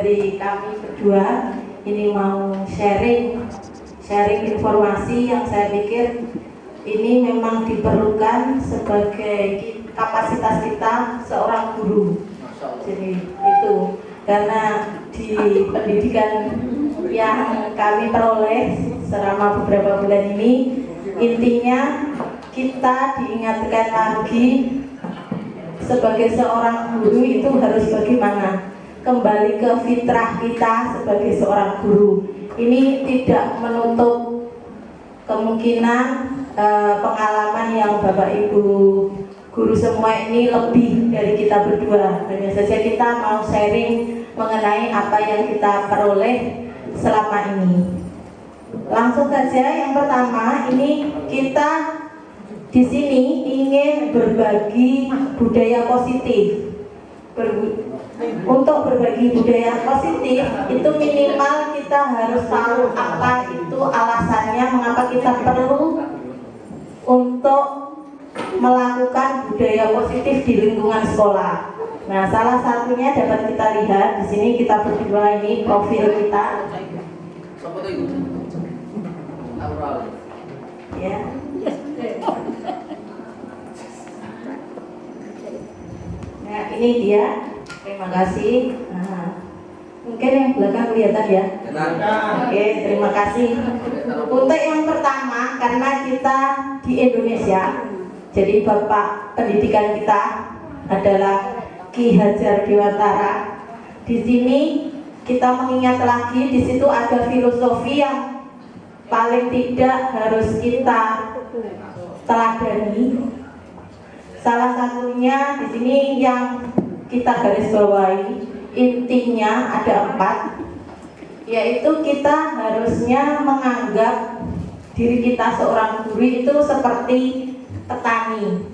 dari kami berdua ini mau sharing informasi yang saya pikir ini memang diperlukan sebagai kapasitas kita seorang guru. Jadi itu karena di pendidikan yang kami peroleh selama beberapa bulan ini, intinya kita diingatkan lagi sebagai seorang guru itu harus bagaimana kembali ke fitrah kita sebagai seorang guru. Ini tidak menutup kemungkinan pengalaman yang Bapak Ibu guru semua ini lebih dari kita berdua. Hanya saja kita mau sharing mengenai apa yang kita peroleh selama ini. Langsung saja yang pertama, ini kita di sini ingin berbagi budaya positif. Untuk berbagi budaya positif itu minimal kita harus tahu apa itu alasannya, mengapa kita perlu untuk melakukan budaya positif di lingkungan sekolah. Nah, salah satunya dapat kita lihat di sini, kita berdua ini profil kita. Ya. Nah, ini dia. Terima kasih. Nah, mungkin yang belakang kelihatan ya. Oke, terima kasih. Untuk yang pertama, karena kita di Indonesia, jadi Bapak pendidikan kita adalah Ki Hajar Dewantara. Di sini kita mengingat lagi, di situ ada filosofi yang paling tidak harus kita teladani. Salah satunya di sini yang kita garis bawahi, intinya ada 4, yaitu kita harusnya menganggap diri kita seorang guru itu seperti petani.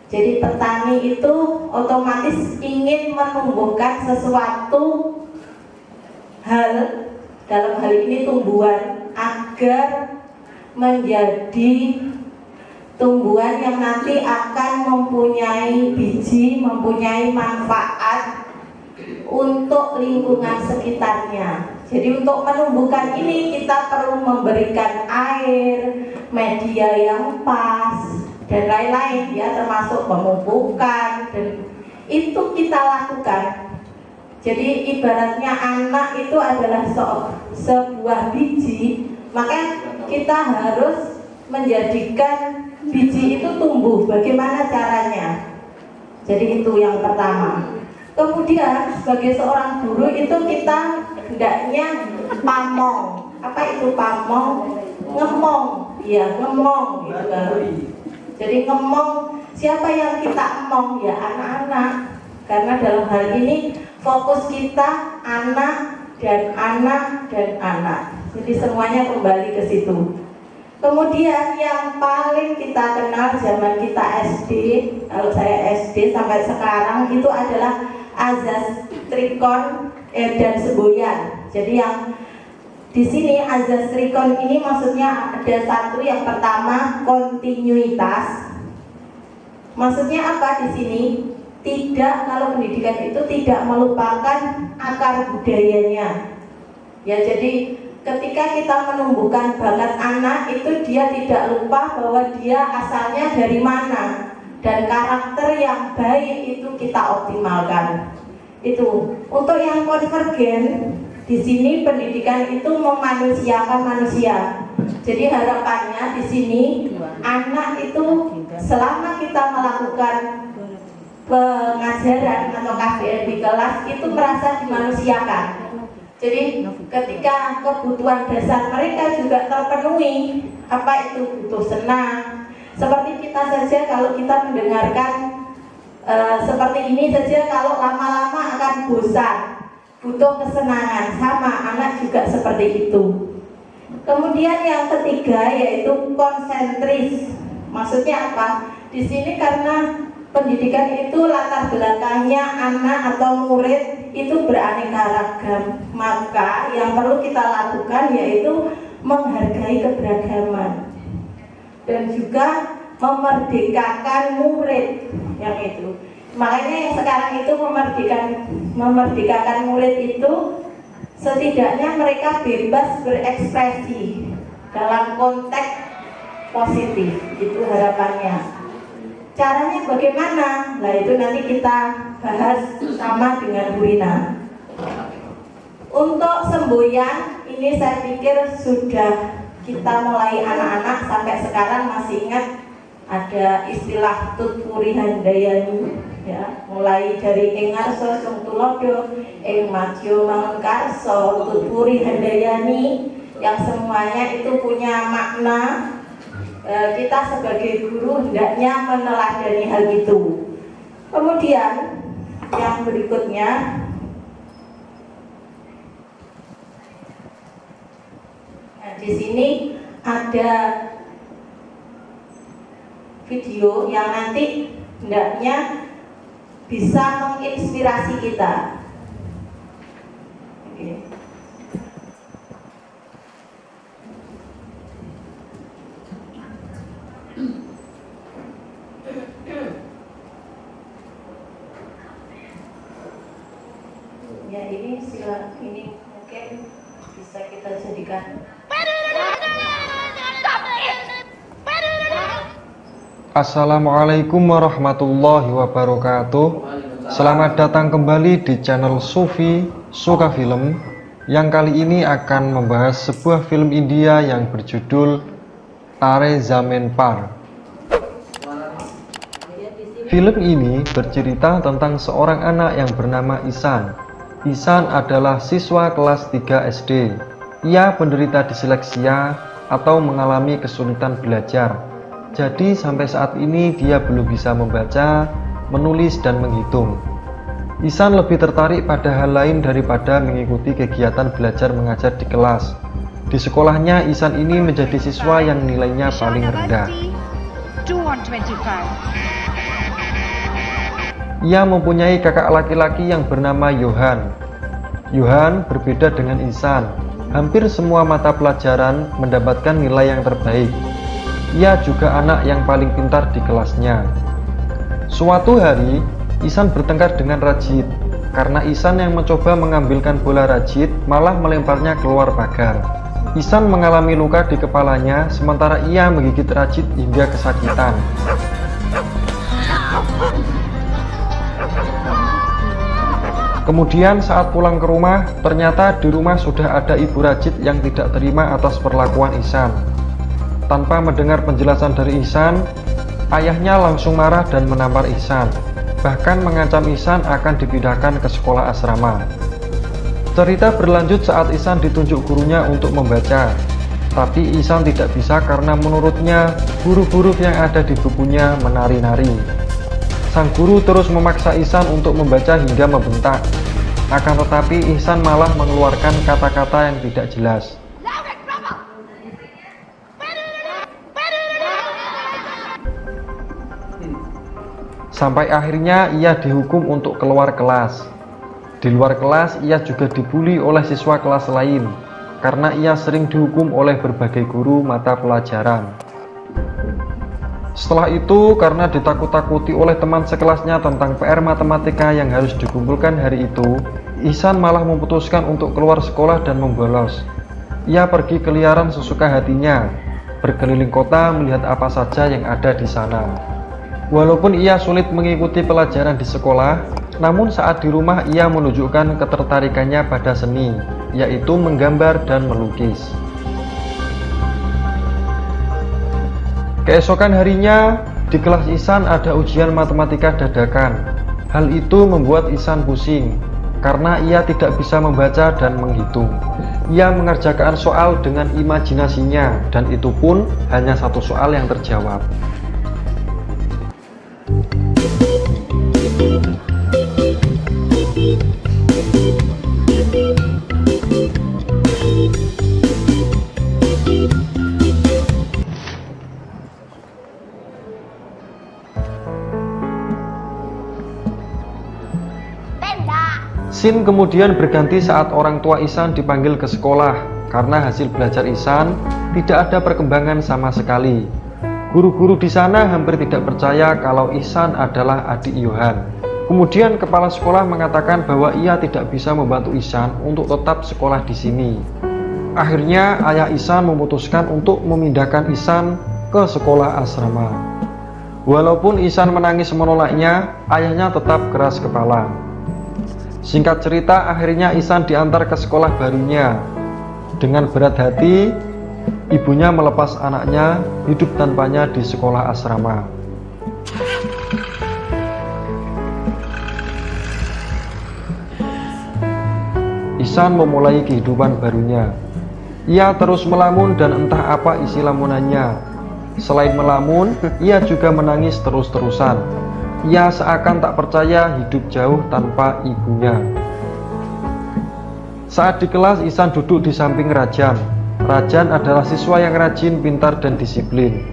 Jadi petani itu otomatis ingin menumbuhkan sesuatu hal, dalam hal ini tumbuhan, agar menjadi tumbuhan yang nanti akan mempunyai biji, mempunyai manfaat untuk lingkungan sekitarnya. Jadi untuk menumbuhkan ini kita perlu memberikan air, media yang pas, dan lain-lain ya, termasuk pemupukan, dan itu kita lakukan. Jadi ibaratnya anak itu adalah sebuah biji, maka kita harus menjadikan biji itu tumbuh. Bagaimana caranya? Jadi itu yang pertama. Kemudian sebagai seorang guru itu kita hendaknya pamong. Apa itu pamong? Ngemong. Ya, ngemong gitu kan. Jadi ngemong, siapa yang kita emong? Ya anak-anak. Karena dalam hal ini fokus kita anak dan anak dan anak. Jadi semuanya kembali ke situ. Kemudian yang paling kita kenal zaman kita SD, kalau saya SD sampai sekarang itu adalah azas trikon dan semboyan. Jadi yang di sini azas trikon ini maksudnya ada satu, yang pertama kontinuitas. Maksudnya apa di sini? Tidak, kalau pendidikan itu tidak melupakan akar budayanya. Ya, jadi ketika kita menumbuhkan bakat anak itu dia tidak lupa bahwa dia asalnya dari mana, dan karakter yang baik itu kita optimalkan. Itu untuk yang konvergen, di sini pendidikan itu memanusiakan manusia. Jadi harapannya di sini anak itu selama kita melakukan pengajaran atau KBR di kelas itu merasa dimanusiakan. Jadi ketika kebutuhan dasar mereka juga terpenuhi, apa itu butuh senang. Seperti kita saja kalau kita mendengarkan seperti ini saja, kalau lama-lama akan bosan, butuh kesenangan. Sama anak juga seperti itu. Kemudian yang ketiga yaitu konsentris. Maksudnya apa? Di sini karena pendidikan itu latar belakangnya anak atau murid itu beraneka ragam, maka yang perlu kita lakukan yaitu menghargai keberagaman dan juga memerdekakan murid. Yang itu Makanya yang sekarang itu memerdekakan murid itu setidaknya mereka bebas berekspresi dalam konteks positif, itu harapannya. Caranya bagaimana? Nah itu nanti kita bahas sama dengan Bu Rina. Untuk semboyan ini saya pikir sudah kita mulai anak-anak sampai sekarang masih ingat ada istilah tutpuri handayani, ya, mulai dari engarso sung tulodo, eng madyo mangkarso, tutpuri handayani, yang semuanya itu punya makna. Kita sebagai guru hendaknya meneladani hal itu. Kemudian yang berikutnya, nah, di sini ada video yang nanti hendaknya bisa menginspirasi kita. Oke. Ya ini ini mungkin bisa kita jadikan. Assalamualaikum warahmatullahi wabarakatuh. Selamat datang kembali di channel Sufi Suka Film, yang kali ini akan membahas sebuah film India yang berjudul Tare Zameen Par. Film ini bercerita tentang seorang anak yang bernama Ihsan. Ihsan adalah siswa kelas 3 SD. Ia penderita disleksia atau mengalami kesulitan belajar. Jadi sampai saat ini dia belum bisa membaca, menulis, dan menghitung. Ihsan lebih tertarik pada hal lain daripada mengikuti kegiatan belajar mengajar di kelas. Di sekolahnya, Ihsan ini menjadi siswa yang nilainya paling rendah. Ia mempunyai kakak laki-laki yang bernama Johan. Johan berbeda dengan Ihsan. Hampir semua mata pelajaran mendapatkan nilai yang terbaik. Ia juga anak yang paling pintar di kelasnya. Suatu hari, Ihsan bertengkar dengan Rajit. Karena Ihsan yang mencoba mengambilkan bola Rajit malah melemparnya keluar pagar. Ihsan mengalami luka di kepalanya, sementara ia menggigit Rajit hingga kesakitan. Kemudian saat pulang ke rumah, ternyata di rumah sudah ada ibu Rajit yang tidak terima atas perlakuan Ihsan. Tanpa mendengar penjelasan dari Ihsan, ayahnya langsung marah dan menampar Ihsan, bahkan mengancam Ihsan akan dipindahkan ke sekolah asrama. Cerita berlanjut saat Ihsan ditunjuk gurunya untuk membaca, tapi Ihsan tidak bisa karena menurutnya huruf-huruf yang ada di bukunya menari-nari. Sang guru terus memaksa Ihsan untuk membaca hingga membentak, akan tetapi Ihsan malah mengeluarkan kata-kata yang tidak jelas. Sampai akhirnya ia dihukum untuk keluar kelas. Di luar kelas ia juga dibully oleh siswa kelas lain karena ia sering dihukum oleh berbagai guru mata pelajaran. Setelah itu, karena ditakut-takuti oleh teman sekelasnya tentang PR matematika yang harus dikumpulkan hari itu, Ihsan malah memutuskan untuk keluar sekolah dan membolos. Ia pergi keliaran sesuka hatinya, berkeliling kota melihat apa saja yang ada di sana. Walaupun ia sulit mengikuti pelajaran di sekolah, namun saat di rumah ia menunjukkan ketertarikannya pada seni, yaitu menggambar dan melukis. Keesokan harinya, di kelas Ihsan ada ujian matematika dadakan. Hal itu membuat Ihsan pusing, karena ia tidak bisa membaca dan menghitung. Ia mengerjakan soal dengan imajinasinya, dan itu pun hanya satu soal yang terjawab. Scene kemudian berganti saat orang tua Ihsan dipanggil ke sekolah karena hasil belajar Ihsan tidak ada perkembangan sama sekali. Guru-guru di sana hampir tidak percaya kalau Ihsan adalah adik Johan. Kemudian kepala sekolah mengatakan bahwa ia tidak bisa membantu Ihsan untuk tetap sekolah di sini. Akhirnya ayah Ihsan memutuskan untuk memindahkan Ihsan ke sekolah asrama. Walaupun Ihsan menangis menolaknya, ayahnya tetap keras kepala. Singkat cerita, akhirnya Ihsan diantar ke sekolah barunya. Dengan berat hati, ibunya melepas anaknya hidup tanpanya di sekolah asrama. Ihsan memulai kehidupan barunya. Ia terus melamun dan entah apa isi lamunannya. Selain melamun, ia juga menangis terus-terusan. Ia seakan tak percaya hidup jauh tanpa ibunya. Saat di kelas, Ihsan duduk di samping Rajan. Rajan adalah siswa yang rajin, pintar, dan disiplin.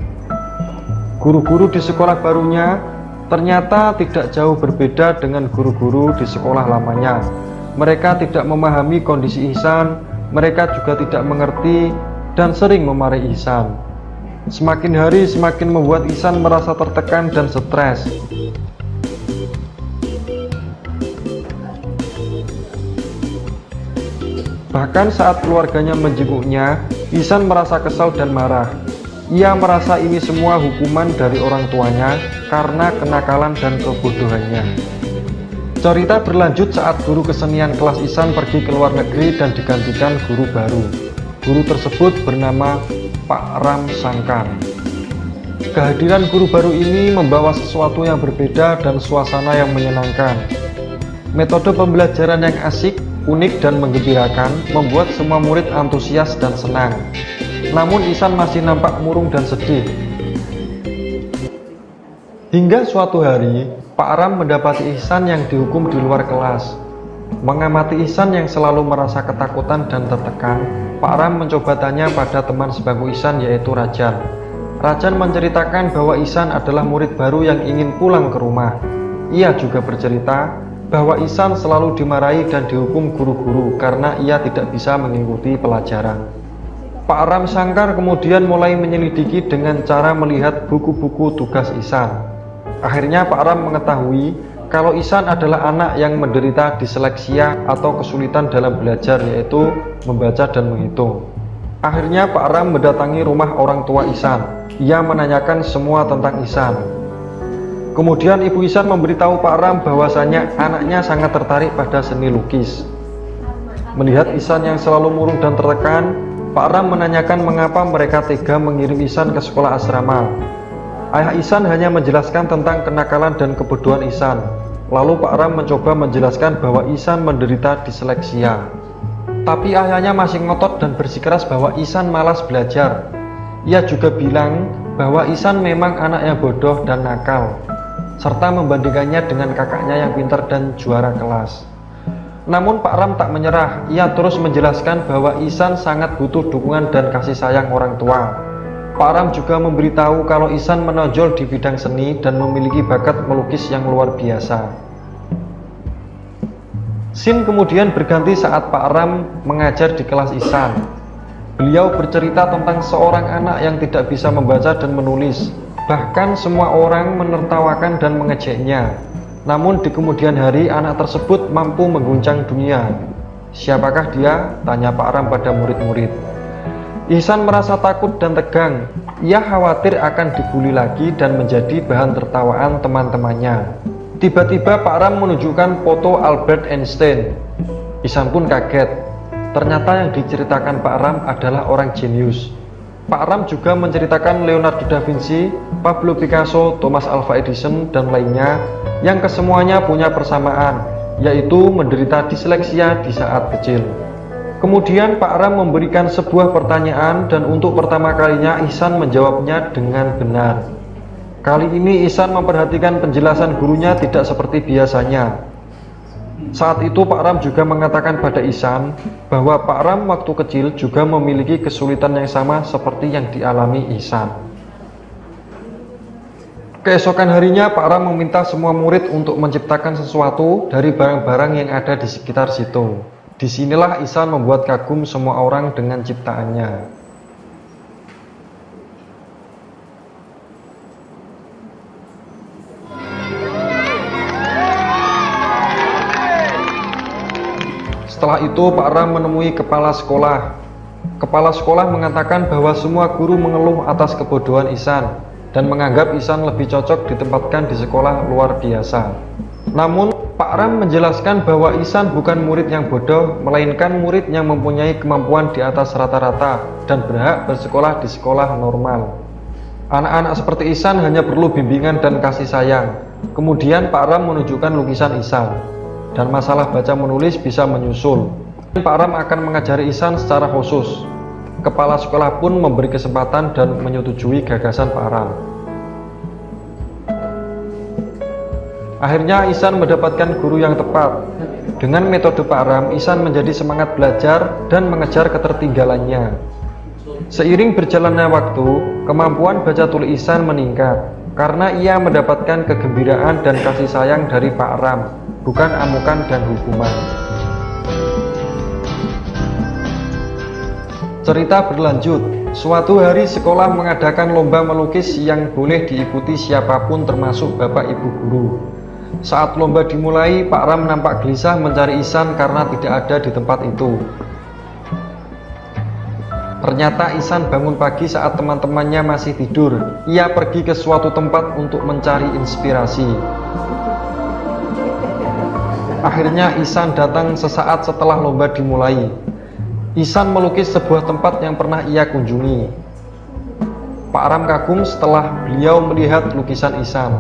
Guru-guru di sekolah barunya ternyata tidak jauh berbeda dengan guru-guru di sekolah lamanya. Mereka tidak memahami kondisi Ihsan, mereka juga tidak mengerti dan sering memarahi Ihsan. Semakin hari semakin membuat Ihsan merasa tertekan dan stres. Bahkan saat keluarganya menjenguknya, Ihsan merasa kesal dan marah. Ia merasa ini semua hukuman dari orang tuanya karena kenakalan dan kebodohannya. Cerita berlanjut saat guru kesenian kelas Ihsan pergi ke luar negeri dan digantikan guru baru. Guru tersebut bernama Pak Ram Sangkar. Kehadiran guru baru ini membawa sesuatu yang berbeda dan suasana yang menyenangkan. Metode pembelajaran yang asik, unik dan menggembirakan membuat semua murid antusias dan senang. Namun Ihsan masih nampak murung dan sedih. Hingga suatu hari, Pak Ram mendapati Ihsan yang dihukum di luar kelas. Mengamati Ihsan yang selalu merasa ketakutan dan tertekan, Pak Ram mencoba tanya pada teman sebangku Ihsan yaitu Rajan. Rajan menceritakan bahwa Ihsan adalah murid baru yang ingin pulang ke rumah. Ia juga bercerita bahwa Ihsan selalu dimarahi dan dihukum guru-guru karena ia tidak bisa mengikuti pelajaran. Pak Ram Sangkar kemudian mulai menyelidiki dengan cara melihat buku-buku tugas Ihsan. Akhirnya Pak Ram mengetahui kalau Ihsan adalah anak yang menderita disleksia atau kesulitan dalam belajar, yaitu membaca dan menghitung. Akhirnya Pak Ram mendatangi rumah orang tua Ihsan. Ia menanyakan semua tentang Ihsan. Kemudian ibu Ihsan memberitahu Pak Ram bahwasanya anaknya sangat tertarik pada seni lukis. Melihat Ihsan yang selalu murung dan tertekan, Pak Ram menanyakan mengapa mereka tega mengirim Ihsan ke sekolah asrama. Ayah Ihsan hanya menjelaskan tentang kenakalan dan kebodohan Ihsan. Lalu Pak Ram mencoba menjelaskan bahwa Ihsan menderita disleksia. Tapi ayahnya masih ngotot dan bersikeras bahwa Ihsan malas belajar. Ia juga bilang bahwa Ihsan memang anak yang bodoh dan nakal, serta membandingkannya dengan kakaknya yang pintar dan juara kelas. Namun Pak Ram tak menyerah. Ia terus menjelaskan bahwa Ihsan sangat butuh dukungan dan kasih sayang orang tua. Pak Ram juga memberitahu kalau Ihsan menonjol di bidang seni dan memiliki bakat melukis yang luar biasa. Scene kemudian berganti saat Pak Ram mengajar di kelas Ihsan. Beliau bercerita tentang seorang anak yang tidak bisa membaca dan menulis. Bahkan semua orang menertawakan dan mengejeknya. Namun di kemudian hari anak tersebut mampu mengguncang dunia. Siapakah dia? Tanya Pak Ram pada murid-murid. Ihsan merasa takut dan tegang. Ia khawatir akan dibully lagi dan menjadi bahan tertawaan teman-temannya. Tiba-tiba Pak Ram menunjukkan foto Albert Einstein. Ihsan pun kaget. Ternyata yang diceritakan Pak Ram adalah orang jenius. Pak Ram juga menceritakan Leonardo da Vinci, Pablo Picasso, Thomas Alva Edison, dan lainnya yang kesemuanya punya persamaan, yaitu menderita disleksia di saat kecil. Kemudian Pak Ram memberikan sebuah pertanyaan dan untuk pertama kalinya Ihsan menjawabnya dengan benar. Kali ini Ihsan memperhatikan penjelasan gurunya tidak seperti biasanya. Saat itu Pak Ram juga mengatakan pada Ihsan bahwa Pak Ram waktu kecil juga memiliki kesulitan yang sama seperti yang dialami Ihsan. Keesokan harinya Pak Ram meminta semua murid untuk menciptakan sesuatu dari barang-barang yang ada di sekitar situ. Disinilah Ihsan membuat kagum semua orang dengan ciptaannya. Setelah itu Pak Ram menemui kepala sekolah. Kepala sekolah mengatakan bahwa semua guru mengeluh atas kebodohan Ihsan dan menganggap Ihsan lebih cocok ditempatkan di sekolah luar biasa. Namun Pak Ram menjelaskan bahwa Ihsan bukan murid yang bodoh, melainkan murid yang mempunyai kemampuan di atas rata-rata dan berhak bersekolah di sekolah normal. Anak-anak seperti Ihsan hanya perlu bimbingan dan kasih sayang. Kemudian Pak Ram menunjukkan lukisan Ihsan, dan masalah baca menulis bisa menyusul. Pak Ram akan mengajari Ihsan secara khusus. Kepala sekolah pun memberi kesempatan dan menyetujui gagasan Pak Ram. Akhirnya Ihsan mendapatkan guru yang tepat. Dengan metode Pak Ram, Ihsan menjadi semangat belajar dan mengejar ketertinggalannya. Seiring berjalannya waktu, kemampuan baca tulis Ihsan meningkat karena ia mendapatkan kegembiraan dan kasih sayang dari Pak Ram, bukan amukan dan hukuman. Cerita berlanjut. Suatu hari sekolah mengadakan lomba melukis yang boleh diikuti siapapun termasuk bapak ibu guru. Saat lomba dimulai, Pak Ram nampak gelisah mencari Ihsan karena tidak ada di tempat itu. Ternyata Ihsan bangun pagi saat teman-temannya masih tidur. Ia pergi ke suatu tempat untuk mencari inspirasi. Akhirnya Ihsan datang sesaat setelah lomba dimulai. Ihsan melukis sebuah tempat yang pernah ia kunjungi. Pak Ram kagum setelah beliau melihat lukisan Ihsan.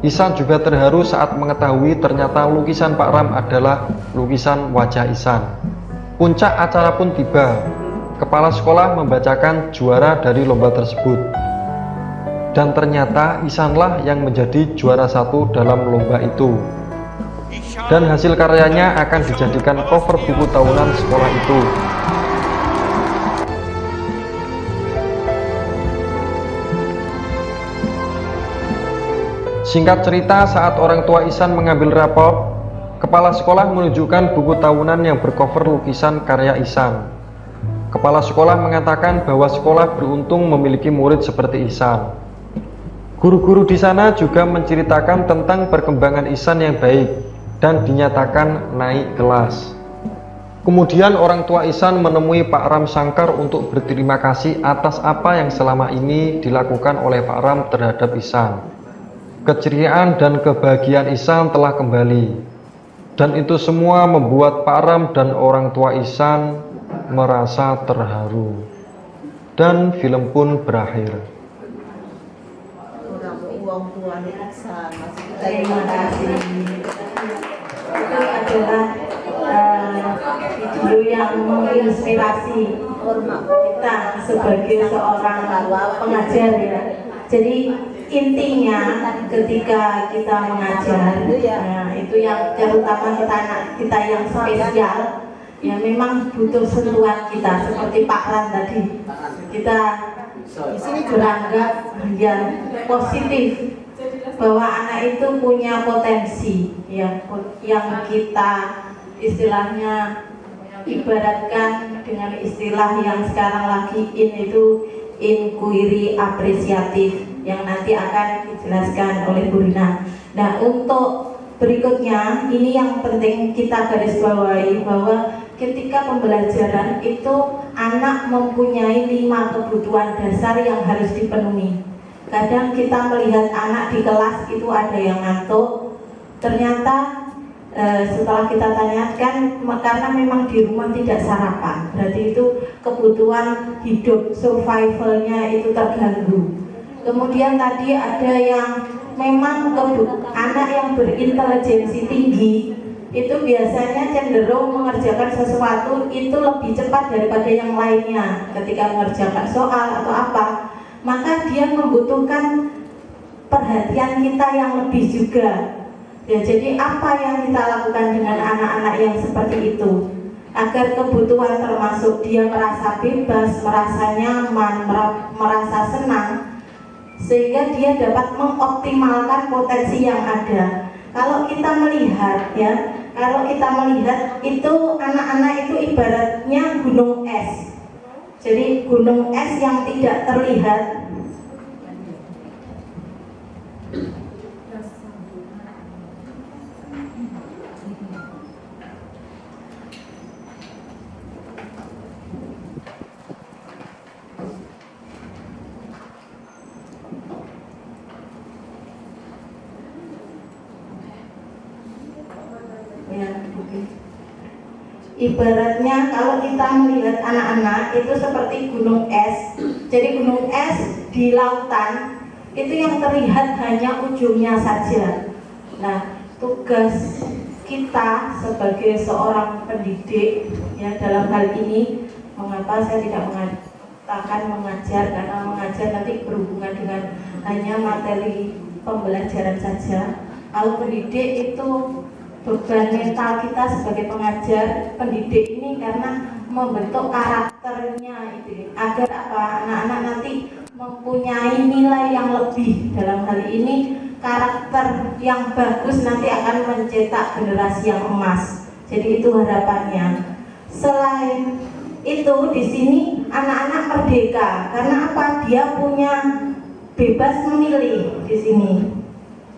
Ihsan juga terharu saat mengetahui ternyata lukisan Pak Ram adalah lukisan wajah Ihsan. Puncak acara pun tiba. Kepala sekolah membacakan juara dari lomba tersebut. Dan ternyata Ihsanlah yang menjadi juara 1 dalam lomba itu. Dan hasil karyanya akan dijadikan cover buku tahunan sekolah itu. Singkat cerita, saat orang tua Ihsan mengambil rapor, kepala sekolah menunjukkan buku tahunan yang bercover lukisan karya Ihsan. Kepala sekolah mengatakan bahwa sekolah beruntung memiliki murid seperti Ihsan. Guru-guru di sana juga menceritakan tentang perkembangan Ihsan yang baik dan dinyatakan naik kelas. Kemudian orang tua Ihsan menemui Pak Ram Sangkar untuk berterima kasih atas apa yang selama ini dilakukan oleh Pak Ram terhadap Ihsan. Keceriaan dan kebahagiaan Ihsan telah kembali, dan itu semua membuat Pak Ram dan orang tua Ihsan merasa terharu. Dan film pun berakhir. Terima kasih. Itu adalah video yang menginspirasi kita sebagai seorang pengajar ya. Jadi intinya ketika kita mengajar, itu yang terutama kita yang spesial, ya memang butuh sentuhan kita seperti Pak Ran tadi. Kita beranggap yang positif bahwa anak itu punya potensi ya, yang kita istilahnya ibaratkan dengan istilah yang sekarang lagi itu inquiry apresiatif yang nanti akan dijelaskan oleh Bu Rina. Nah, untuk berikutnya ini yang penting kita garis bawahi bahwa ketika pembelajaran itu anak mempunyai 5 kebutuhan dasar yang harus dipenuhi. Kadang kita melihat anak di kelas itu ada yang ngantuk, ternyata setelah kita tanyakan karena memang di rumah tidak sarapan, berarti itu kebutuhan hidup survivalnya itu terganggu. Kemudian tadi ada yang memang anak yang berintelijensi tinggi itu biasanya cenderung mengerjakan sesuatu itu lebih cepat daripada yang lainnya ketika mengerjakan soal atau apa. Maka dia membutuhkan perhatian kita yang lebih juga. Ya, jadi apa yang kita lakukan dengan anak-anak yang seperti itu agar kebutuhan termasuk dia merasa bebas, merasa nyaman, merasa senang, sehingga dia dapat mengoptimalkan potensi yang ada. Kalau kita melihat itu anak-anak itu ibaratnya gunung es. Jadi gunung es yang tidak terlihat Ya, oke. Ibaratnya kalau kita melihat anak-anak itu seperti gunung es. Jadi gunung es di lautan itu yang terlihat hanya ujungnya saja. Nah, tugas kita sebagai seorang pendidik, ya, dalam hal ini, mengapa saya tidak mengatakan mengajar, karena mengajar nanti berhubungan dengan hanya materi pembelajaran saja. Kalau pendidik itu beban mental kita sebagai pengajar, pendidik ini karena membentuk karakternya itu, agar apa, anak-anak nanti mempunyai nilai yang lebih. Dalam hal ini karakter yang bagus nanti akan mencetak generasi yang emas. Jadi itu harapannya. Selain itu di sini anak-anak merdeka karena apa? Dia punya bebas memilih di sini.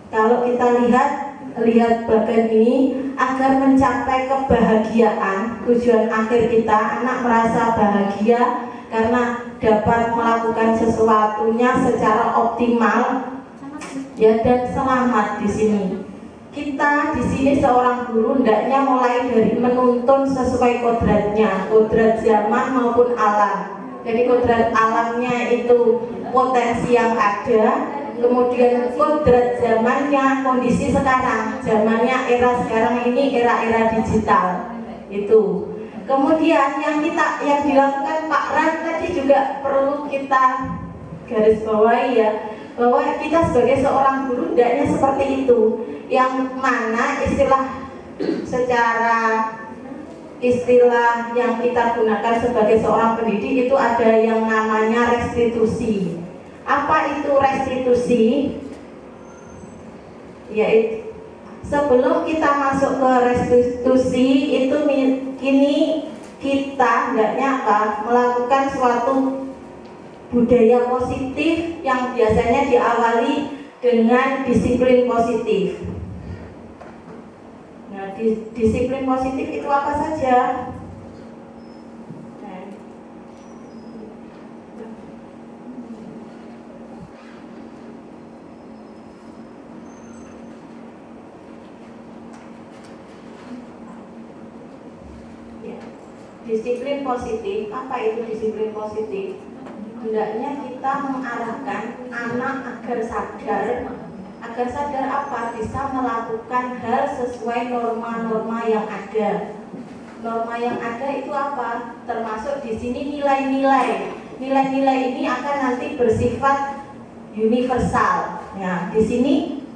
Kalau kita lihat bagian ini, agar mencapai kebahagiaan, tujuan akhir kita, anak merasa bahagia karena dapat melakukan sesuatunya secara optimal, ya, dan selamat di sini. Kita di sini seorang guru hendaknya mulai dari menuntun sesuai kodratnya, kodrat zaman maupun alam. Jadi kodrat alamnya itu potensi yang ada, kemudian kodrat zamannya kondisi sekarang, zamannya era sekarang ini era digital itu. Kemudian yang dilakukan Pak Ran tadi juga perlu kita garis bawahi, ya, bahwa kita sebagai seorang guru hendaknya seperti itu, yang mana istilah yang kita gunakan sebagai seorang pendidik itu ada yang namanya restitusi. Apa itu restitusi? Yaitu sebelum kita masuk ke restitusi itu kini kita hendaknya melakukan suatu budaya positif yang biasanya diawali dengan disiplin positif. Nah, disiplin positif itu apa saja? Disiplin positif, apa itu disiplin positif? Hendaknya kita mengarahkan anak agar sadar apa? Bisa melakukan hal sesuai norma-norma yang ada. Norma yang ada itu apa? Termasuk di sini nilai-nilai. Nilai-nilai ini akan nanti bersifat universal. Ya, di sini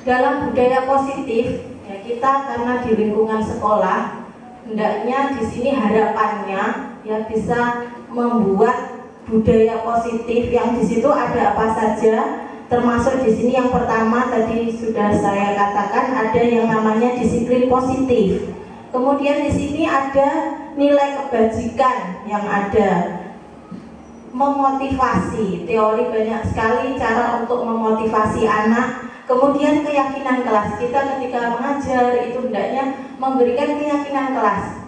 dalam budaya positif, ya, kita karena di lingkungan sekolah, hendaknya di sini harapannya, ya, bisa membuat budaya positif yang di situ ada apa saja, termasuk di sini yang pertama tadi sudah saya katakan ada yang namanya disiplin positif. Kemudian di sini ada nilai kebajikan yang ada, memotivasi, teori banyak sekali cara untuk memotivasi anak. Kemudian keyakinan kelas, kita ketika mengajar itu hendaknya memberikan keyakinan kelas,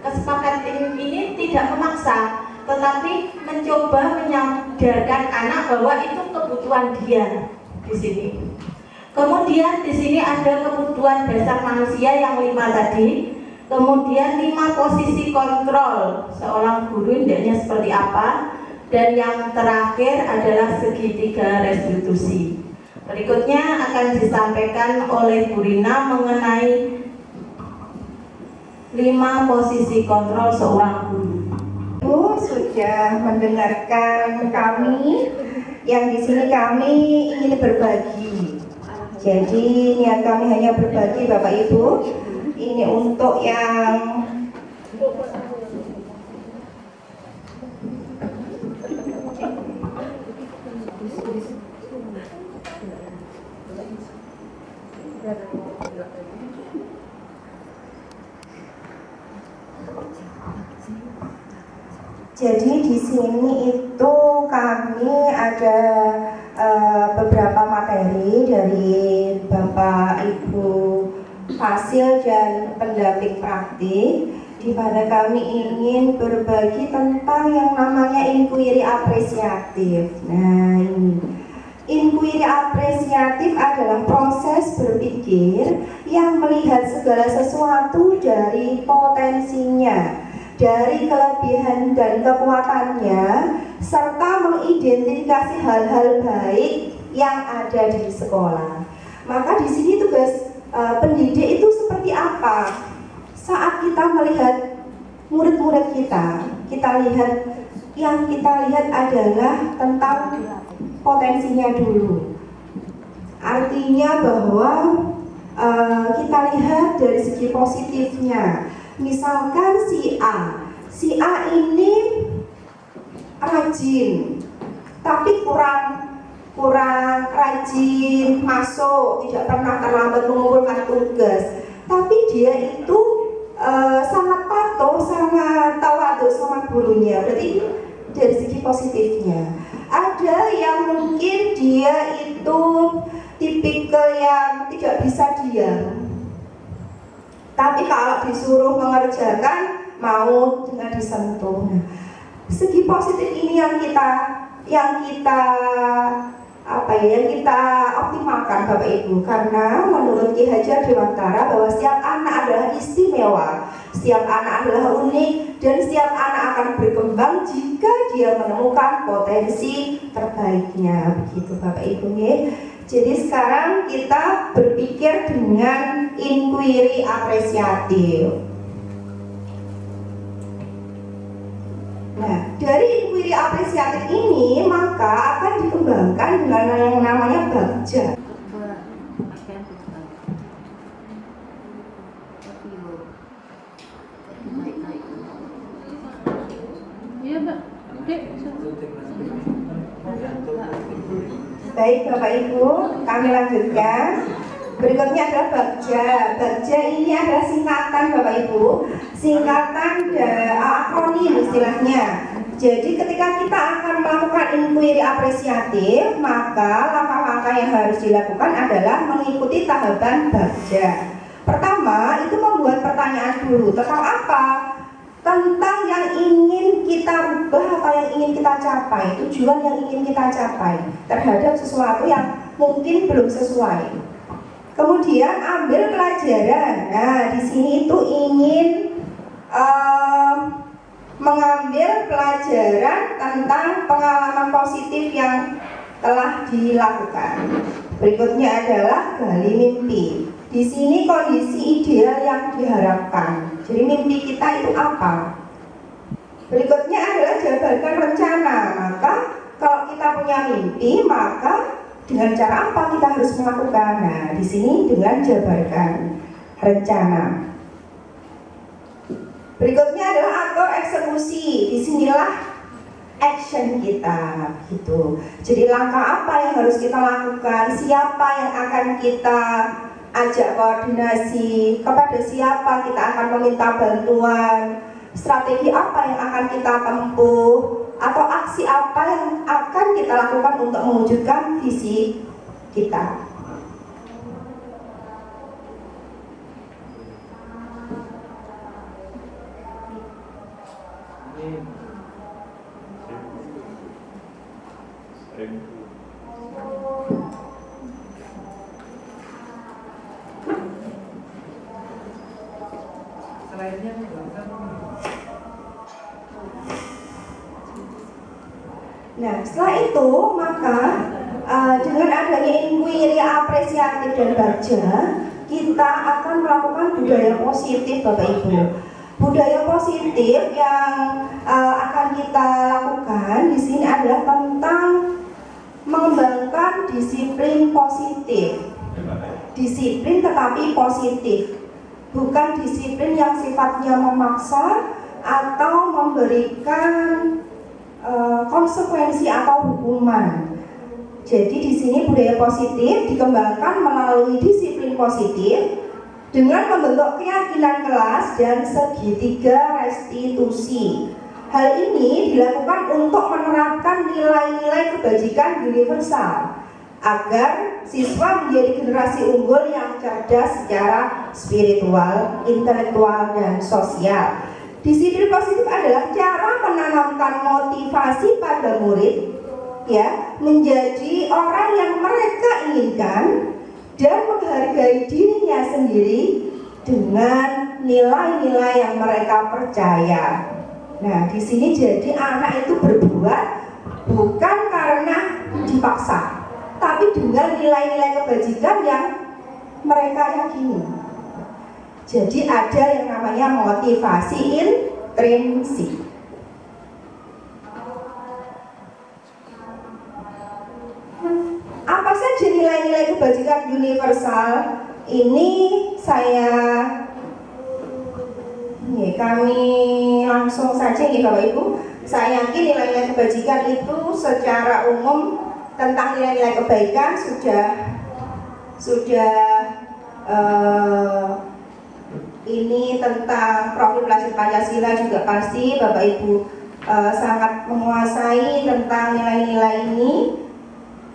kesepakatan ini tidak memaksa, tetapi mencoba menyadarkan anak bahwa itu kebutuhan dia di sini. Kemudian di sini ada kebutuhan dasar manusia yang 5 tadi. Kemudian 5 posisi kontrol seorang guru hendaknya seperti apa. Dan yang terakhir adalah segitiga restitusi. Berikutnya akan disampaikan oleh Bu Rina mengenai 5 posisi kontrol seorang guru. Ibu sudah mendengarkan kami, yang di sini kami ingin berbagi. Jadi niat kami hanya berbagi, Bapak Ibu. Ini untuk yang jadi di sini itu kami ada beberapa materi dari Bapak Ibu Fasil dan pendamping praktik, di mana kami ingin berbagi tentang yang namanya inquiry apresiatif. Nah, ini Inquiry apresiatif adalah proses berpikir yang melihat segala sesuatu dari potensinya, dari kelebihan dan kekuatannya, serta mengidentifikasi hal-hal baik yang ada di sekolah. Maka di sini tugas pendidik itu seperti apa? Saat kita melihat murid-murid kita lihat, yang kita lihat adalah tentang potensinya dulu. Artinya bahwa kita lihat dari segi positifnya. Misalkan si A ini rajin, tapi kurang rajin masuk, tidak pernah terlambat mengumpulkan tugas. Tapi dia itu sangat patuh, sangat tawadhu sama gurunya. Berarti dari segi positifnya. Ada yang mungkin dia itu tipikal yang tidak bisa diam, tapi kalau disuruh mengerjakan mau dengan disentuh. Nah, segi positif ini yang kita optimalkan Bapak Ibu, karena menurut Ki Hajar Dewantara bahwa setiap anak adalah istimewa, setiap anak adalah unik, dan setiap anak akan berkembang jika dia menemukan potensi terbaiknya. Begitu Bapak Ibu ya. Jadi sekarang kita berpikir dengan inquiry apresiatif. Nah, dari inquiry apresiatif ini maka akan dikembangkan dengan yang namanya bagja. Baik Bapak Ibu, kami lanjutkan. Berikutnya adalah bagja. Bagja ini adalah singkatan Bapak Ibu, singkatan akronim istilahnya. Jadi ketika kita akan melakukan inquiry apresiatif, maka langkah-langkah yang harus dilakukan adalah mengikuti tahapan bagja. Pertama, itu membuat pertanyaan dulu tentang apa? Tentang yang ingin kita rubah atau yang ingin kita capai, tujuan yang ingin kita capai terhadap sesuatu yang mungkin belum sesuai. Kemudian ambil pelajaran. Nah, di sini itu ingin mengambil pelajaran tentang pengalaman positif yang telah dilakukan. Berikutnya adalah gali mimpi. Di sini kondisi ideal yang diharapkan. Jadi mimpi kita itu apa? Berikutnya adalah jabarkan rencana. Maka kalau kita punya mimpi, maka dengan cara apa kita harus melakukan? Nah, di sini dengan jabarkan rencana. Berikutnya adalah atur eksekusi. Disinilah action kita, gitu. Jadi langkah apa yang harus kita lakukan? Siapa yang akan kita ajak koordinasi? Kepada siapa kita akan meminta bantuan? Strategi apa yang akan kita tempuh? Atau aksi apa yang akan kita lakukan untuk mewujudkan visi kita? Nah, setelah itu maka dengan adanya inquiry apresiatif dan bagja, kita akan melakukan budaya positif Bapak Ibu. Budaya positif yang akan kita lakukan di sini adalah tentang mengembangkan disiplin positif. Disiplin tetapi positif, bukan disiplin yang sifatnya memaksa atau memberikan konsekuensi atau hukuman. Jadi di sini budaya positif dikembangkan melalui disiplin positif dengan membentuk keyakinan kelas dan segitiga restitusi. Hal ini dilakukan untuk menerapkan nilai-nilai kebajikan universal agar siswa menjadi generasi unggul yang cerdas secara spiritual, intelektual, dan sosial. Disiplin positif adalah cara menanamkan motivasi pada murid ya, menjadi orang yang mereka inginkan dan menghargai dirinya sendiri dengan nilai-nilai yang mereka percaya. Nah, di sini jadi anak itu berbuat bukan karena dipaksa, tapi dengan nilai-nilai kebajikan yang mereka yakini. Jadi ada yang namanya motivasi intrinsik. Apa saja nilai-nilai kebajikan universal? Ini kami langsung saja nih Bapak Ibu. Saya yakin nilai-nilai kebajikan itu secara umum tentang nilai-nilai kebaikan sudah ini tentang profil belajar Pancasila juga pasti Bapak Ibu sangat menguasai tentang nilai-nilai ini.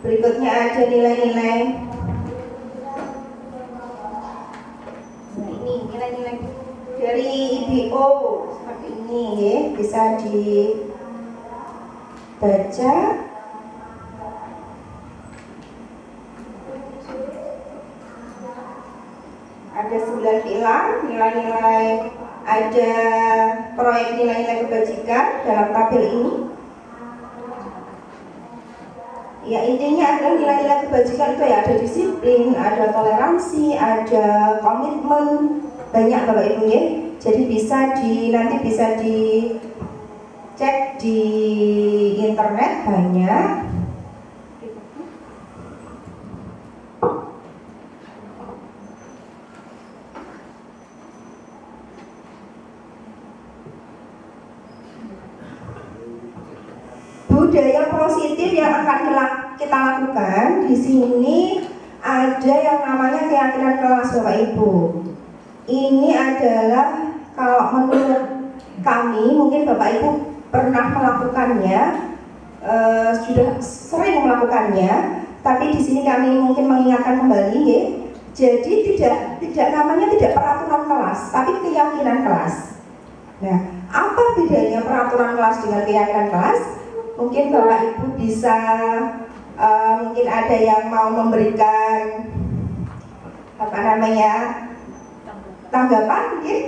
Berikutnya ada nilai-nilai. Nah, ini nilai-nilai dari IBO seperti ini ya, bisa dibaca. Ada 9 pilar nilai-nilai, ada proyek nilai-nilai kebajikan dalam tabel ini. Ya, intinya adalah nilai-nilai kebajikan itu ya, ada disiplin, ada toleransi, ada komitmen, banyak Bapak Ibu ya. Jadi nanti bisa dicek di internet banyak. Budaya positif yang akan kita lakukan di sini ada yang namanya keyakinan kelas Bapak Ibu. Ini adalah kalau menurut kami, mungkin Bapak Ibu pernah melakukannya, sudah sering melakukannya, tapi di sini kami mungkin mengingatkan kembali ya. Jadi tidak namanya tidak peraturan kelas, tapi keyakinan kelas. Nah, apa bedanya peraturan kelas dengan keyakinan kelas? Mungkin Bapak Ibu bisa mungkin ada yang mau memberikan tanggapan mungkin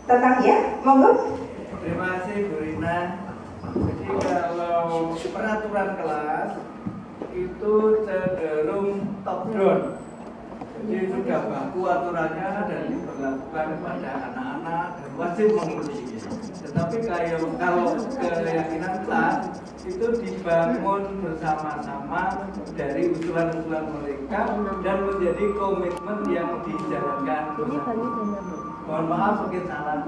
tentang ya, monggo. Terima kasih Bu Rina. Jadi kalau peraturan kelas itu cenderung top down. Jadi sudah baku aturannya dan diberlakukan kepada anak-anak dan wajib mengikuti. Tetapi kalau keyakinan kelas itu dibangun bersama-sama dari usulan-usulan mereka dan menjadi komitmen yang dijalankan. Mohon maaf mungkin salah.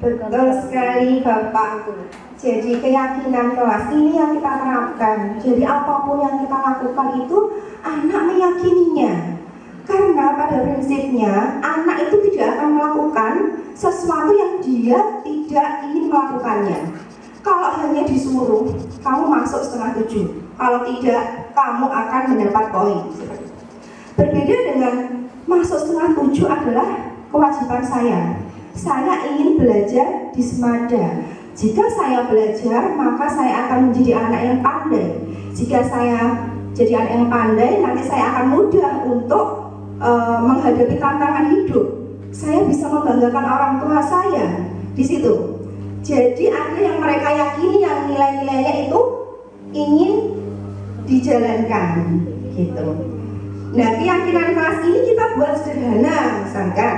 Betul sekali Bapak. Jadi keyakinan kelas ini yang kita terapkan. Jadi apapun yang kita lakukan itu anak meyakininya. Karena pada prinsipnya anak itu tidak akan melakukan sesuatu yang dia tidak ingin melakukannya. Kalau hanya disuruh, kamu masuk 6:30. Kalau tidak, kamu akan mendapat poin. Berbeda dengan masuk 6:30 adalah kewajiban saya. Saya ingin belajar di Semada. Jika saya belajar, maka saya akan menjadi anak yang pandai. Jika saya jadi anak yang pandai, nanti saya akan mudah untuk menghadapi tantangan hidup. Saya bisa membanggakan orang tua saya di situ. Jadi ada yang mereka yakini yang nilai-nilainya itu ingin dijalankan, gitu. Nah, keyakinan kelas ini kita buat sederhana, misalkan.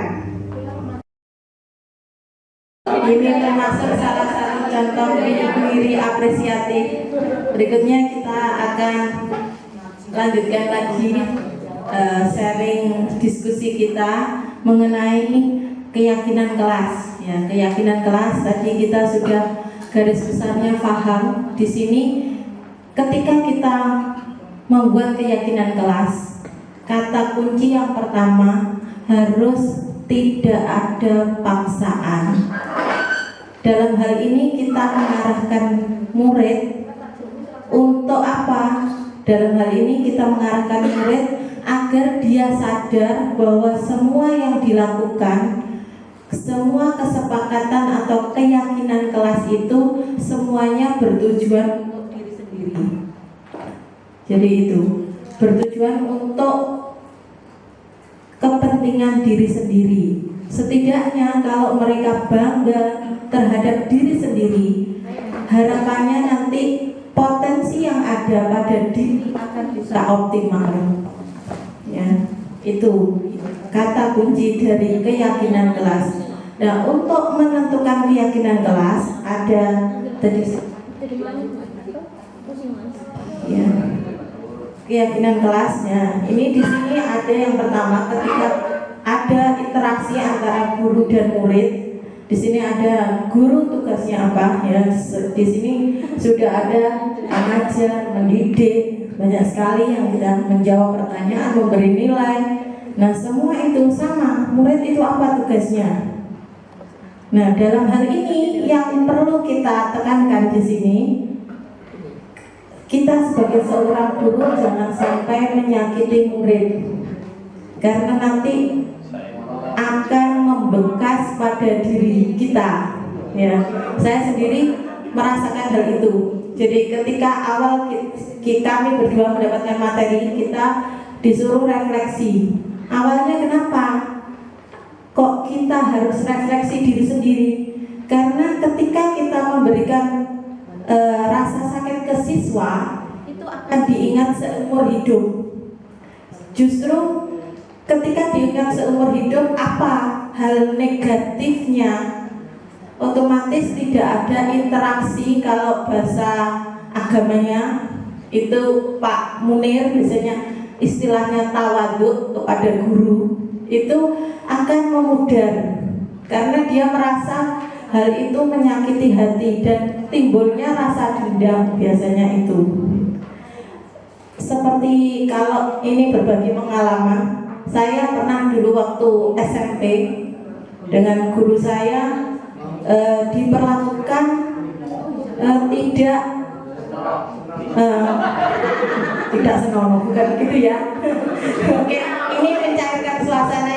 Ini termasuk salah satu contoh diri apresiatif. Berikutnya kita akan lanjutkan lagi sharing diskusi kita mengenai keyakinan kelas. Ya, keyakinan kelas tadi kita sudah garis besarnya paham. Di sini ketika kita membuat keyakinan kelas, kata kunci yang pertama harus tidak ada paksaan. Dalam hal ini kita mengarahkan murid untuk apa? Dalam hal ini kita mengarahkan murid agar dia sadar bahwa semua yang dilakukan, semua kesepakatan atau keyakinan kelas itu semuanya bertujuan sendiri. Jadi itu bertujuan untuk kepentingan diri sendiri. Setidaknya kalau mereka bangga terhadap diri sendiri, harapannya nanti potensi yang ada pada diri akan bisa optimal. Ya, itu kata kunci dari keyakinan kelas. Nah, untuk menentukan keyakinan kelas ada tadi ya, keyakinan kelasnya. Ini di sini ada yang pertama ketika ada interaksi antara guru dan murid. Di sini ada guru tugasnya apa ya? Di sini sudah ada mengajar, mendidik, banyak sekali yang kita menjawab pertanyaan, memberi nilai. Nah, semua itu sama. Murid itu apa tugasnya? Nah, dalam hal ini yang perlu kita tekankan di sini, kita sebagai seorang guru jangan sampai menyakiti murid, karena nanti akan membekas pada diri kita. Ya, saya sendiri merasakan hal itu. Jadi ketika awal kami berdua mendapatkan materi, kita disuruh refleksi. Awalnya kenapa? Kok kita harus refleksi diri sendiri? Karena ketika kita memberikan rasa sakit ke siswa, itu akan diingat seumur hidup. Justru ketika diingat seumur hidup, apa hal negatifnya? Otomatis tidak ada interaksi. Kalau bahasa agamanya itu Pak Munir biasanya istilahnya tawaduk kepada guru, itu akan memudar karena dia merasa hal itu menyakiti hati dan timbulnya rasa dendam biasanya itu. Seperti kalau ini berbagi pengalaman, saya pernah dulu waktu SMP dengan guru saya diperlakukan tidak senonoh, bukan gitu ya. Mungkin ini mencairkan suasana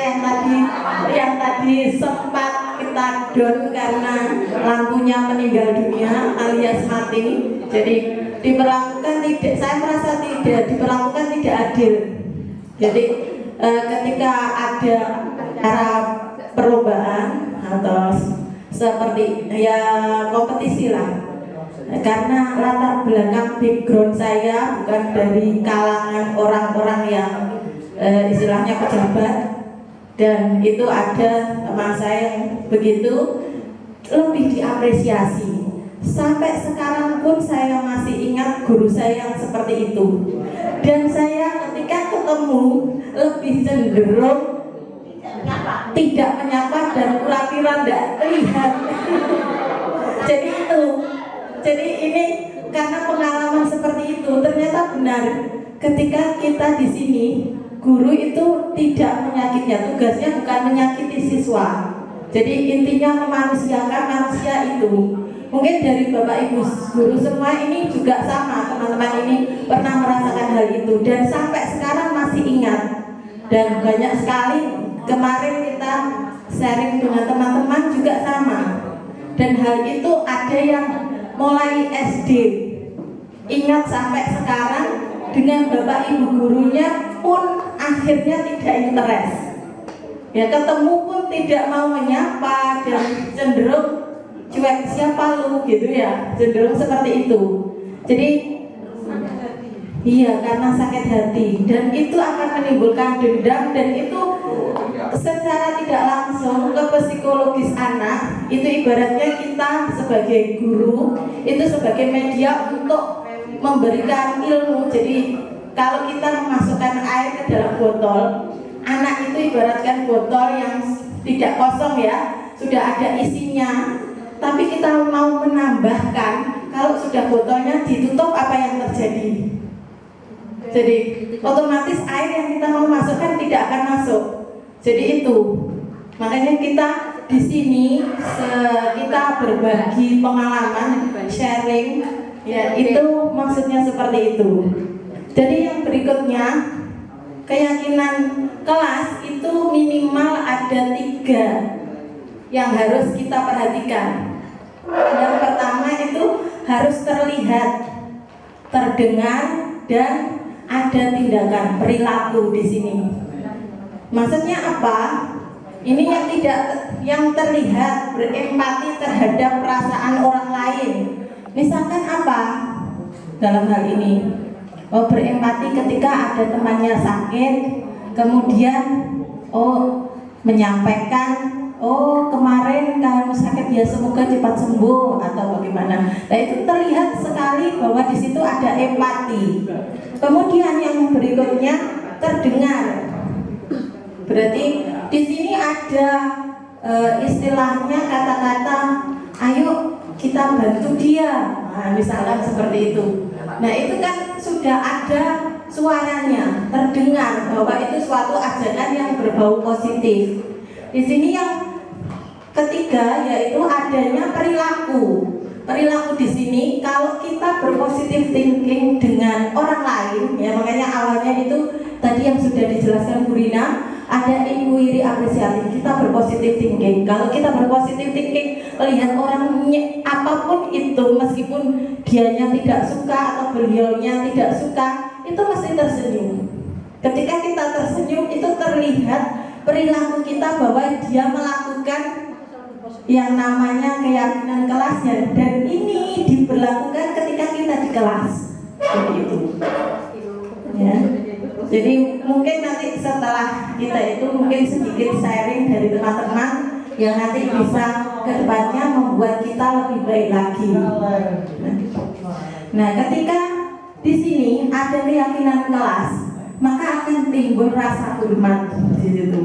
yang tadi sempat kita down karena lampunya meninggal dunia alias mati. Jadi saya merasa diperlakukan tidak adil. Jadi ketika ada acara perlombaan atau seperti ya kompetisi lah, karena latar belakang background saya bukan dari kalangan orang-orang yang istilahnya pejabat, dan itu ada teman saya yang begitu, lebih diapresiasi. Sampai sekarang pun saya masih ingat guru saya yang seperti itu, dan saya ketika ketemu lebih cenderung tidak menyapa dan pura-pura tidak lihat. Jadi ini karena pengalaman seperti itu, ternyata benar ketika kita di sini, guru itu tidak menyakiti, tugasnya bukan menyakiti siswa. Jadi intinya memanusiakan manusia itu. Mungkin dari Bapak Ibu guru semua ini juga sama, teman-teman ini pernah merasakan hal itu dan sampai sekarang masih ingat. Dan banyak sekali kemarin kita sharing dengan teman-teman juga sama. Dan hal itu ada yang mulai SD ingat sampai sekarang, dengan Bapak Ibu gurunya pun akhirnya tidak interest. Ya, ketemu pun tidak mau menyapa dan cenderung cuek, siapa lu gitu ya, cenderung seperti itu. Jadi iya, karena sakit hati, dan itu akan menimbulkan dendam, dan itu secara tidak langsung ke psikologis anak. Itu ibaratnya kita sebagai guru itu sebagai media untuk memberikan ilmu. Jadi kalau kita memasukkan air ke dalam botol, anak itu ibaratkan botol yang tidak kosong ya, sudah ada isinya. Tapi kita mau menambahkan, kalau sudah botolnya ditutup, apa yang terjadi? Jadi otomatis air yang kita mau masukkan tidak akan masuk. Jadi itu makanya kita di sini kita berbagi pengalaman, sharing, ya itu maksudnya seperti itu. Jadi yang berikutnya, keyakinan kelas itu minimal ada 3 yang harus kita perhatikan. Yang pertama itu harus terlihat. terdengar, dan ada tindakan perilaku di sini. Maksudnya apa? Ini yang terlihat berempati terhadap perasaan orang lain. Misalkan apa? Dalam hal ini, berempati ketika ada temannya sakit, kemudian menyampaikan, kemarin kamu sakit ya, semoga cepat sembuh, atau bagaimana. Nah, itu terlihat sekali bahwa di situ ada empati. Kemudian yang berikutnya terdengar. Berarti di sini ada istilahnya kata-kata, ayo kita bantu dia. Nah, misalkan seperti itu. Nah, itu kan sudah ada suaranya, terdengar bahwa itu suatu ajakan yang berbau positif. Di sini yang ketiga yaitu adanya perilaku. Perilaku di sini kalau kita berpositif thinking dengan orang lain, ya makanya awalnya itu tadi yang sudah dijelaskan Bu Rina, ada inquiry apresiatif. Kita berpositif thinking. Kalau kita berpositif thinking, melihat orangnya apapun itu, meskipun dianya tidak suka atau beliaunya tidak suka, itu mesti tersenyum. Ketika kita tersenyum, itu terlihat perilaku kita bahwa dia melakukan yang namanya keyakinan kelasnya, dan ini diberlakukan ketika kita di kelas. Seperti itu. Ya. Jadi mungkin nanti setelah kita itu mungkin sedikit sharing dari teman-teman yang nanti bisa kedepannya membuat kita lebih baik lagi. Nah, ketika di sini ada keyakinan kelas, maka akan timbul rasa hormat di situ.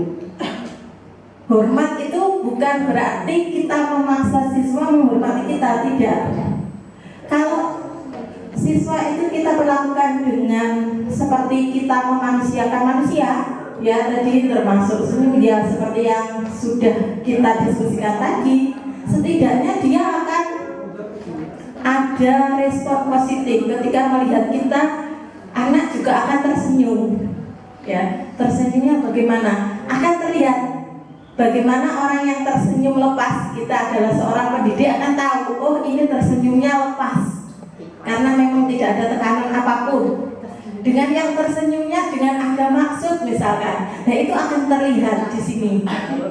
Hormat itu bukan berarti kita memaksa siswa menghormati kita, tidak. Kalau siswa itu kita perlakukan dengan seperti kita memanusiakan manusia, ya tadi termasuk senyum dia seperti yang sudah kita diskusikan tadi, setidaknya dia akan ada respon positif ketika melihat kita. Anak juga akan tersenyum, ya tersenyumnya bagaimana? Akan terlihat bagaimana orang yang tersenyum lepas. Kita adalah seorang pendidik akan tahu, oh ini tersenyumnya lepas karena memang tidak ada tekanan apapun. Dengan yang tersenyumnya dengan ada maksud misalkan, nah itu akan terlihat di sini.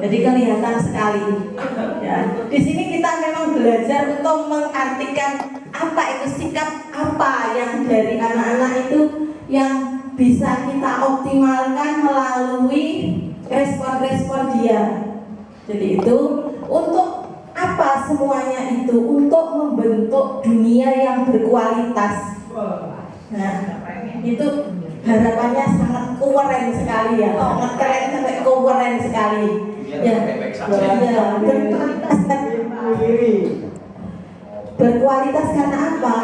Jadi kelihatan sekali. Ya. Di sini kita memang belajar untuk mengartikan apa itu sikap apa yang dari anak-anak itu yang bisa kita optimalkan melalui respon-respon dia. Jadi itu untuk apa semuanya itu? Untuk membentuk dunia yang berkualitas. Nah, itu harapannya sangat keren sekali ya, sangat keren sampai keren sekali. Ya, berkualitas karena apa?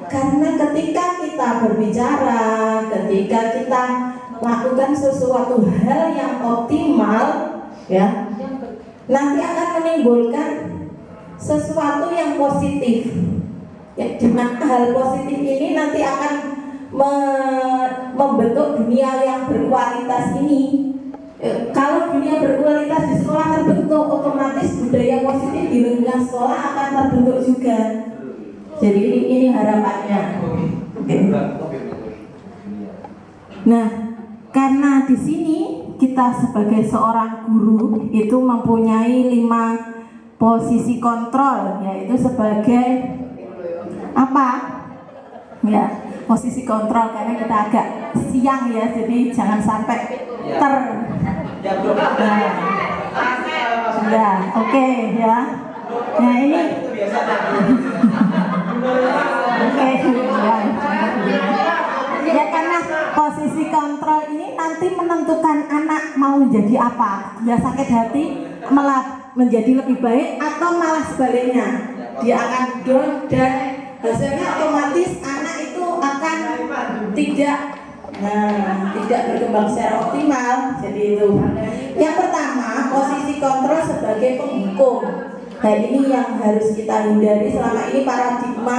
Karena ketika kita berbicara, ketika kita lakukan sesuatu hal yang optimal, ya, nanti akan menimbulkan sesuatu yang positif. Ya, dimana hal positif ini nanti akan membentuk dunia yang berkualitas ini. Kalau dunia berkualitas di sekolah terbentuk, otomatis budaya positif di lingkungan sekolah akan terbentuk juga. Jadi ini harapannya. Nah, karena di sini kita sebagai seorang guru itu mempunyai 5 posisi kontrol, yaitu sebagai apa? Ya, posisi kontrol karena kita agak siang ya, jadi jangan sampai ya, oke ya. Nah ini oke ya, karena posisi kontrol ini nanti menentukan anak mau jadi apa. Dia sakit hati malah menjadi lebih baik atau malah sebaliknya, dia akan down dan hasilnya otomatis anak itu akan tidak berkembang secara optimal. Jadi itu yang pertama, posisi kontrol sebagai penghukum. Nah ini yang harus kita hindari. Selama ini paradigma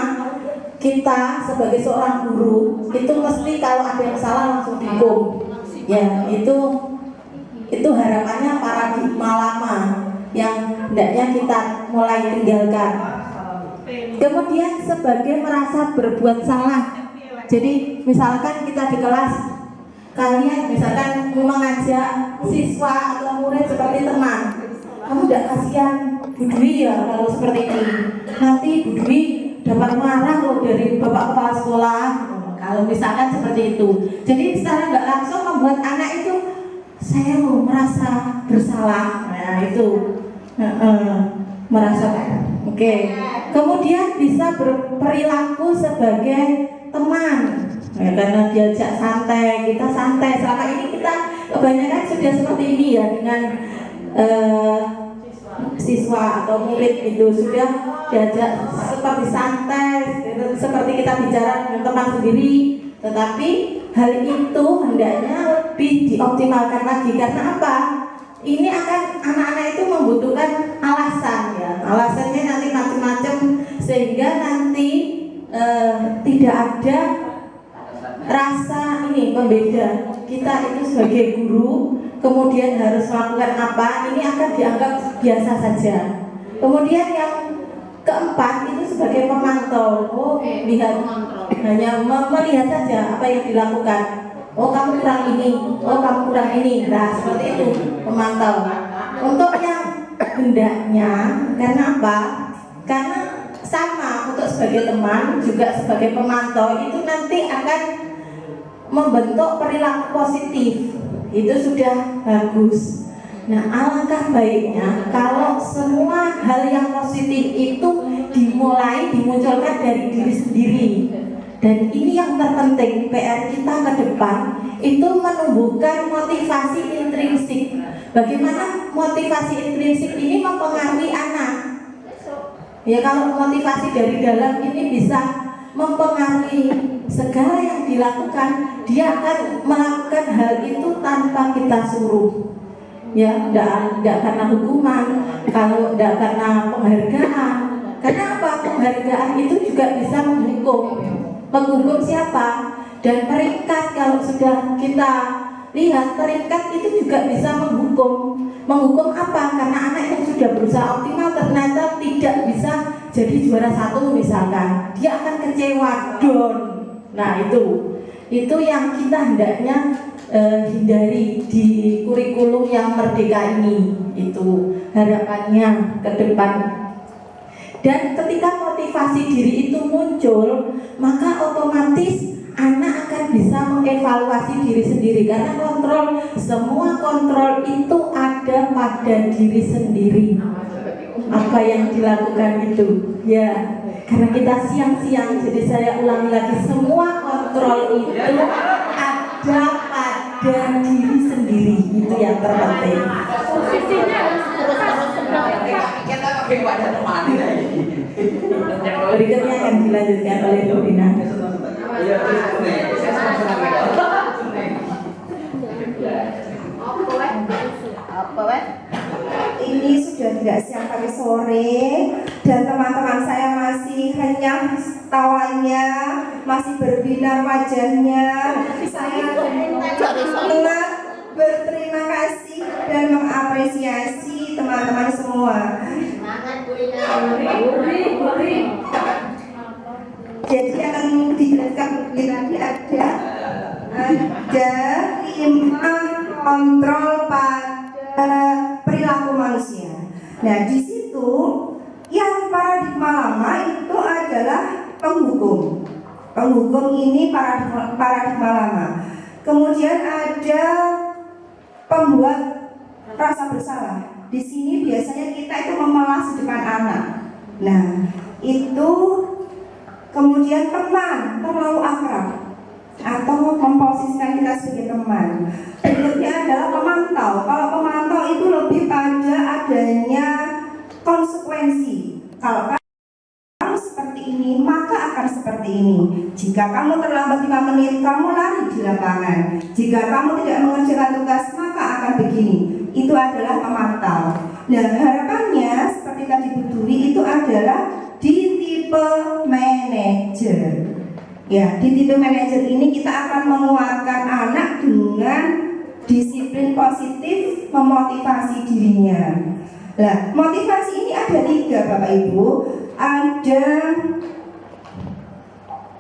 kita sebagai seorang guru itu mesti kalau ada yang salah langsung dihukum. Ya itu harapannya paradigma lama yang hendaknya kita mulai tinggalkan. Kemudian sebagai merasa berbuat salah. Jadi misalkan kita di kelas, kalian misalkan mengajak siswa atau murid seperti teman, kamu tidak kasihan Bu Dwi ya kalau seperti ini, nanti Bu Dwi dapat marah loh dari bapak kepala sekolah, kalau misalkan seperti itu. Jadi secara nggak langsung membuat anak itu saya mau merasa bersalah, nah itu merasa oke. Kemudian bisa berperilaku sebagai teman, ya, karena diajak santai, kita santai. Selama ini kita kebanyakan sudah seperti ini ya, dengan siswa atau murid itu sudah diajak seperti santai, seperti kita bicara dengan teman sendiri. Tetapi hal itu hendaknya lebih dioptimalkan lagi. Karena apa? Ini akan anak-anak itu membutuhkan alasan ya. Alasannya nanti macam-macam sehingga nanti tidak ada rasa ini pembeda. Kita itu sebagai guru kemudian harus melakukan apa, ini akan dianggap biasa saja. Kemudian yang keempat itu sebagai pemantau. Oh, lihat, hanya melihat saja apa yang dilakukan. Oh, kamu kurang ini, oh kamu kurang ini. Nah, seperti itu pemantau. Untuk yang hendaknya, karena apa? Karena sama, untuk sebagai teman juga sebagai pemantau itu nanti akan membentuk perilaku positif. Itu sudah bagus. Nah, alangkah baiknya kalau semua hal yang positif itu dimunculkan dari diri sendiri. Dan ini yang terpenting, PR kita ke depan itu menumbuhkan motivasi intrinsik. Bagaimana motivasi intrinsik ini mempengaruhi anak? Ya, kalau motivasi dari dalam ini bisa mempengaruhi segala yang dilakukan, dia akan melakukan hal itu tanpa kita suruh. Ya, tidak karena hukuman, kalau tidak karena penghargaan. Karena apa? Penghargaan itu juga bisa menghukum. Menghukum siapa? Dan peringkat, kalau sudah kita lihat, peringkat itu juga bisa menghukum. Menghukum apa? Karena anak yang sudah berusaha optimal ternyata tidak bisa jadi juara 1 misalkan, dia akan kecewa, down. Nah, itu yang kita hendaknya hindari di kurikulum yang merdeka ini. Itu harapannya ke depan. Dan ketika motivasi diri itu muncul, maka otomatis anak akan bisa mengevaluasi diri sendiri. Karena semua kontrol itu ada pada diri sendiri. Apa yang dilakukan itu, ya, karena kita siang-siang. Jadi saya ulangi lagi, semua kontrol itu ada pada diri sendiri. Itu yang terpenting. Berikutnya akan dilanjutkan oleh Bu Dina. Ini sudah tidak siang tapi sore, dan teman-teman saya masih renyah tawanya, masih berbinar wajahnya. Saya sangat berterima kasih dan mengapresiasi teman-teman semua. Jadi akan dijelaskan lagi ada 5 kontrol pada perilaku manusia. Nah, di situ yang paradigma lama itu adalah penghukum. Penghukum ini paradigma lama. Kemudian ada pembuat rasa bersalah. Di sini biasanya kita itu memelas di depan anak. Nah, itu kemudian teman terlalu akrab atau memposisikan kita sebagai teman. Berikutnya adalah pemantau. Kalau pemantau itu lebih pada adanya konsekuensi. Kalau kamu seperti ini, maka akan seperti ini. Jika kamu terlambat 5 menit, kamu lari di lapangan. Jika kamu tidak mengerjakan tugas, maka akan begini. Itu adalah pemantau. Nah, harapannya seperti tadi Bu Dwi itu adalah di tipe manajer. Ya, di tipe manajer ini kita akan menguatkan anak dengan disiplin positif, memotivasi dirinya. Nah, motivasi ini ada 3 Bapak Ibu. Ada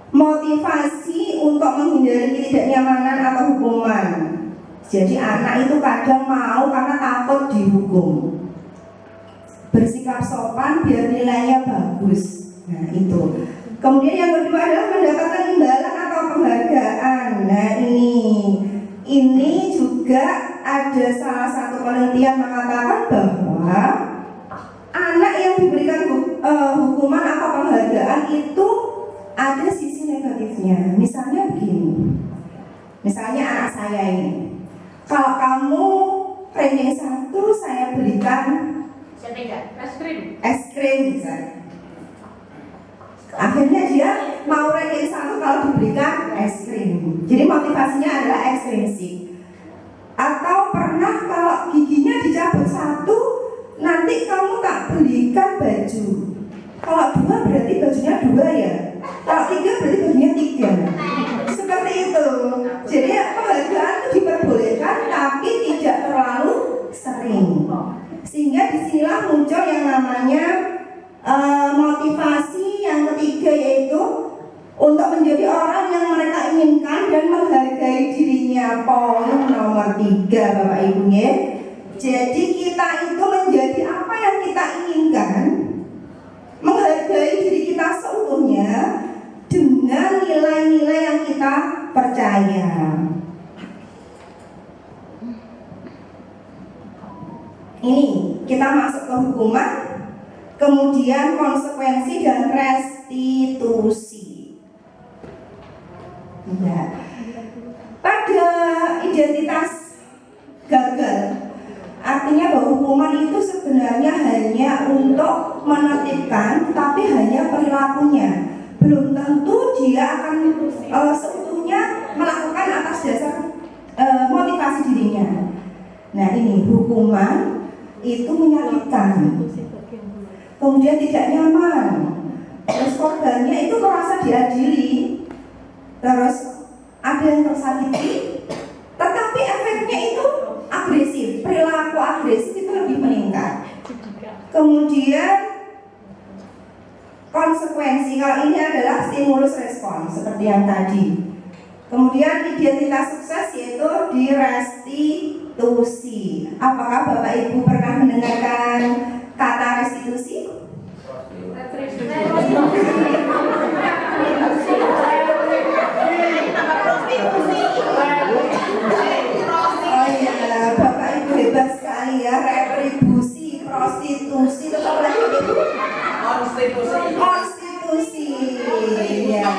motivasi untuk menghindari ketidaknyamanan atau hukuman. Jadi anak itu kadang mau karena takut dihukum. Bersikap sopan biar nilainya bagus. Nah itu. Kemudian yang kedua adalah mendapatkan imbalan atau penghargaan. Nah ini juga ada salah satu penelitian mengatakan bahwa anak yang diberikan hukuman atau penghargaan itu ada sisi negatifnya. Misalnya begini, misalnya anak saya ini, kalau kamu ranking 1 saya berikan es krim misalnya. Akhirnya dia mau ranking 1 kalau diberikan es krim. Jadi motivasinya adalah ekstrinsik. Atau pernah kalau giginya dicabut 1, nanti kamu tak belikan baju. Kalau 2 berarti bajunya 2 ya. Kalau 3 berarti bajunya 3. Seperti itu. Jadi penghargaan itu diperbolehkan tapi tidak terlalu sering. Sehingga disinilah muncul yang namanya motivasi yang ketiga, yaitu untuk menjadi orang yang mereka inginkan dan menghargai dirinya. Poin nomor 3 Bapak Ibu ya. Jadi kita itu menjadi apa yang kita inginkan, menghargai diri kita seutuhnya dengan nilai-nilai yang kita percaya. Ini kita masuk ke hukuman, kemudian konsekuensi dan restitusi. Ya. Pada identitas gagal, artinya bahwa hukuman itu sebenarnya hanya untuk menertibkan, tapi hanya perilakunya. Belum tentu dia akan seutuhnya melakukan atas dasar motivasi dirinya. Nah ini hukuman itu menyakitkan, kemudian tidak nyaman, terus korbannya itu merasa diadili, terus ada yang tersakiti, tetapi efeknya itu agresif, perilaku agresif itu lebih meningkat. Kemudian konsekuensi, kalau ini adalah stimulus respon seperti yang tadi. Kemudian identitas sukses yaitu di restitusi. Apakah Bapak Ibu pernah mendengarkan kata restitusi? Oh iya, Bapak Ibu hebat sekali ya. Retribusi, prostitusi, itu apa lagi Ibu? Konstitusi. Ya.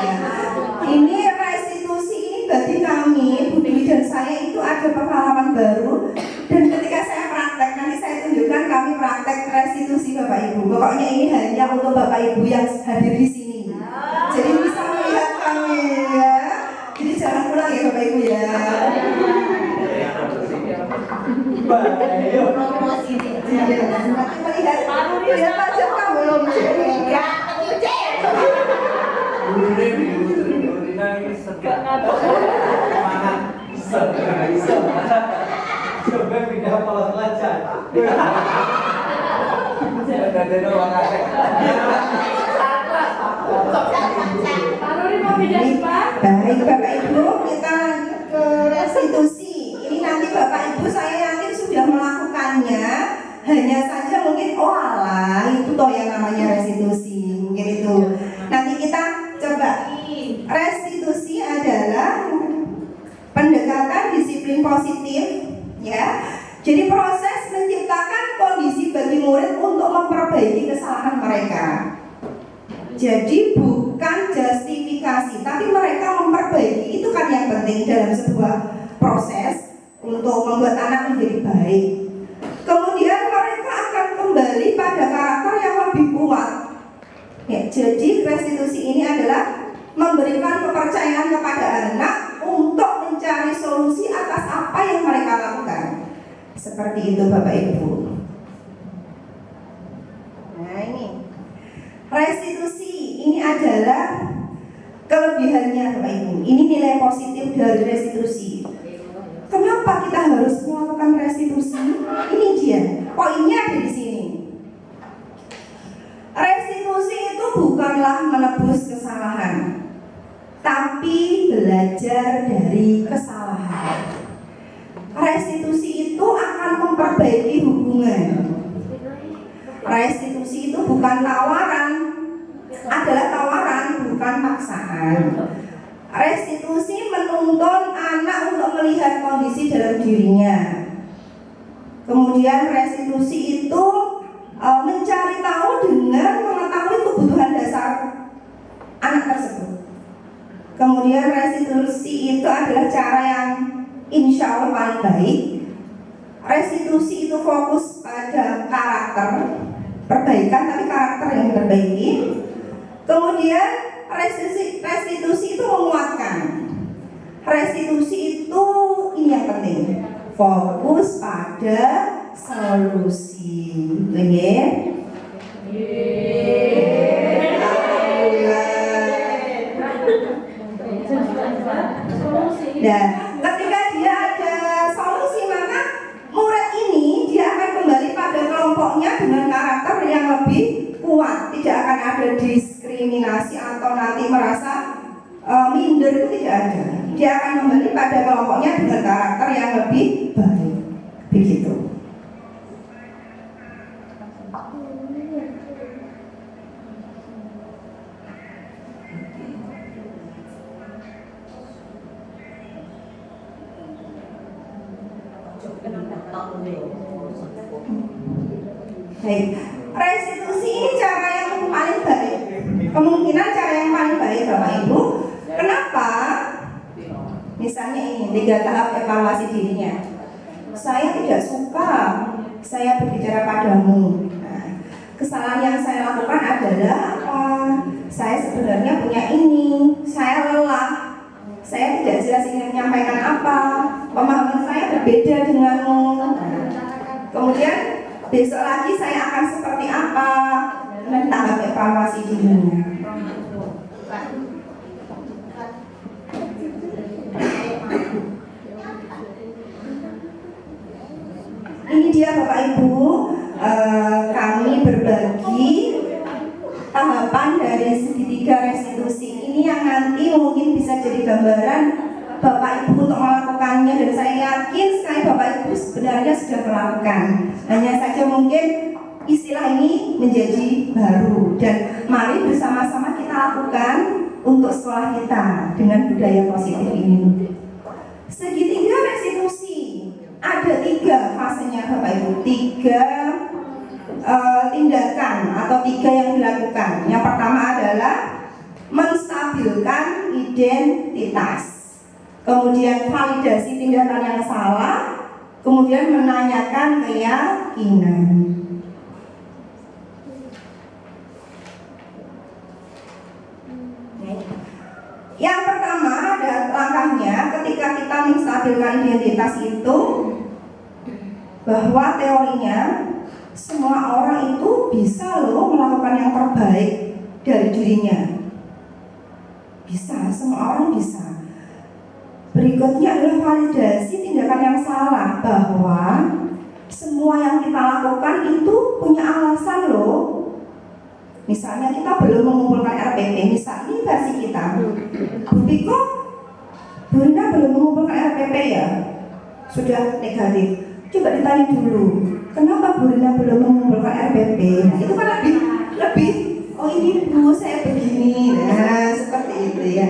Ini restitusi ini bagi kami, Bu Dwi dan saya itu ada pengalaman baru. Dan ketika saya praktek, nanti saya tunjukkan kami praktek restitusi Bapak Ibu. Pokoknya ini hanya untuk Bapak Ibu yang hadir di sini. Jadi bisa melihat kami ya. Jadi jangan pulang ya Bapak Ibu ya. Nanti melihat pajak kamu belum juga. Baik Bapak Ibu, kita ke restitusi. Ini nanti Bapak Ibu saya yakin sudah melakukannya. Hanya saja mungkin alah itu toh yang namanya restitusi, mungkin itu. Nanti kita coba. Restitusi adalah pendekatan disiplin positif, ya. Jadi proses menciptakan kondisi bagi murid untuk memperbaiki kesalahan mereka. Jadi bukan justifikasi, tapi mereka memperbaiki. Itu kan yang penting dalam sebuah proses untuk membuat anak menjadi baik. Kemudian mereka akan kembali pada karakter yang lebih kuat. Ya, jadi restitusi ini adalah memberikan kepercayaan kepada anak untuk mencari solusi atas apa yang mereka lakukan. Seperti itu Bapak Ibu. Nah ini restitusi ini adalah kelebihannya Bapak Ibu. Ini nilai positif dari restitusi. Kenapa kita harus melakukan restitusi? Ini dia, poinnya ada di sini. Restitusi itu bukanlah menebus kesalahan, belajar dari kesalahan. Restitusi itu akan memperbaiki hubungan. Restitusi itu bukan tawaran, adalah tawaran, bukan paksaan. Restitusi menuntun anak untuk melihat kondisi dalam dirinya. Kemudian restitusi itu mencari tahu dengan mengetahui kebutuhan dasar anak tersebut. Kemudian restitusi itu adalah cara yang insya Allah paling baik. Restitusi itu fokus pada karakter, perbaikan tapi karakter yang diperbaiki. Kemudian restitusi itu menguatkan. Restitusi itu ini yang penting, fokus pada solusi. Oke? Nah, ketika dia ada solusi, maka murid ini dia akan kembali pada kelompoknya dengan karakter yang lebih kuat. Tidak akan ada diskriminasi atau nanti merasa minder, itu tidak ada. Dia akan kembali pada kelompoknya dengan karakter yang lebih baik. Begitu. Baik, restitusi ini cara yang paling baik. Kemungkinan cara yang paling baik Bapak Ibu. Kenapa? Misalnya ini 3 tahap evaluasi dirinya. Saya tidak suka saya berbicara padamu. Nah, kesalahan yang saya lakukan adalah apa? Saya sebenarnya punya ini. Saya lelah. Saya tidak jelas ingin menyampaikan apa. Pemahaman saya berbeda denganmu. Kemudian besok lagi saya akan seperti apa? Dan tahap evaluasi dirinya. Ini dia Bapak Ibu, kami berbagi tahapan dari segitiga restitusi ini yang nanti mungkin bisa jadi gambaran Bapak Ibu untuk melakukannya, dan saya yakin sekali Bapak Ibu sebenarnya sudah melakukan. Hanya saja mungkin istilah ini menjadi baru, dan mari bersama-sama kita lakukan untuk sekolah kita dengan budaya positif ini. Segitiga restitusi ada 3 fasenya Bapak Ibu, 3 tindakan atau 3 yang dilakukan. Yang pertama adalah menstabilkan identitas. Kemudian validasi tindakan yang salah, kemudian menanyakan keyakinan. Yang pertama ada langkahnya ketika kita menstabilkan identitas itu, bahwa teorinya semua orang itu bisa loh melakukan yang terbaik dari dirinya. Bisa, semua orang bisa. Berikutnya adalah validasi tindakan yang salah, bahwa semua yang kita lakukan itu punya alasan loh. Misalnya kita belum mengumpulkan RPP, misalnya ini versi kita. Bu Piko, Bu Rina belum mengumpulkan RPP ya? Sudah negatif. Coba ditanya dulu, kenapa Bu Rina belum mengumpulkan RPP? Nah, itu kan lebih oh ini Bu, saya begini. Nah, seperti itu ya.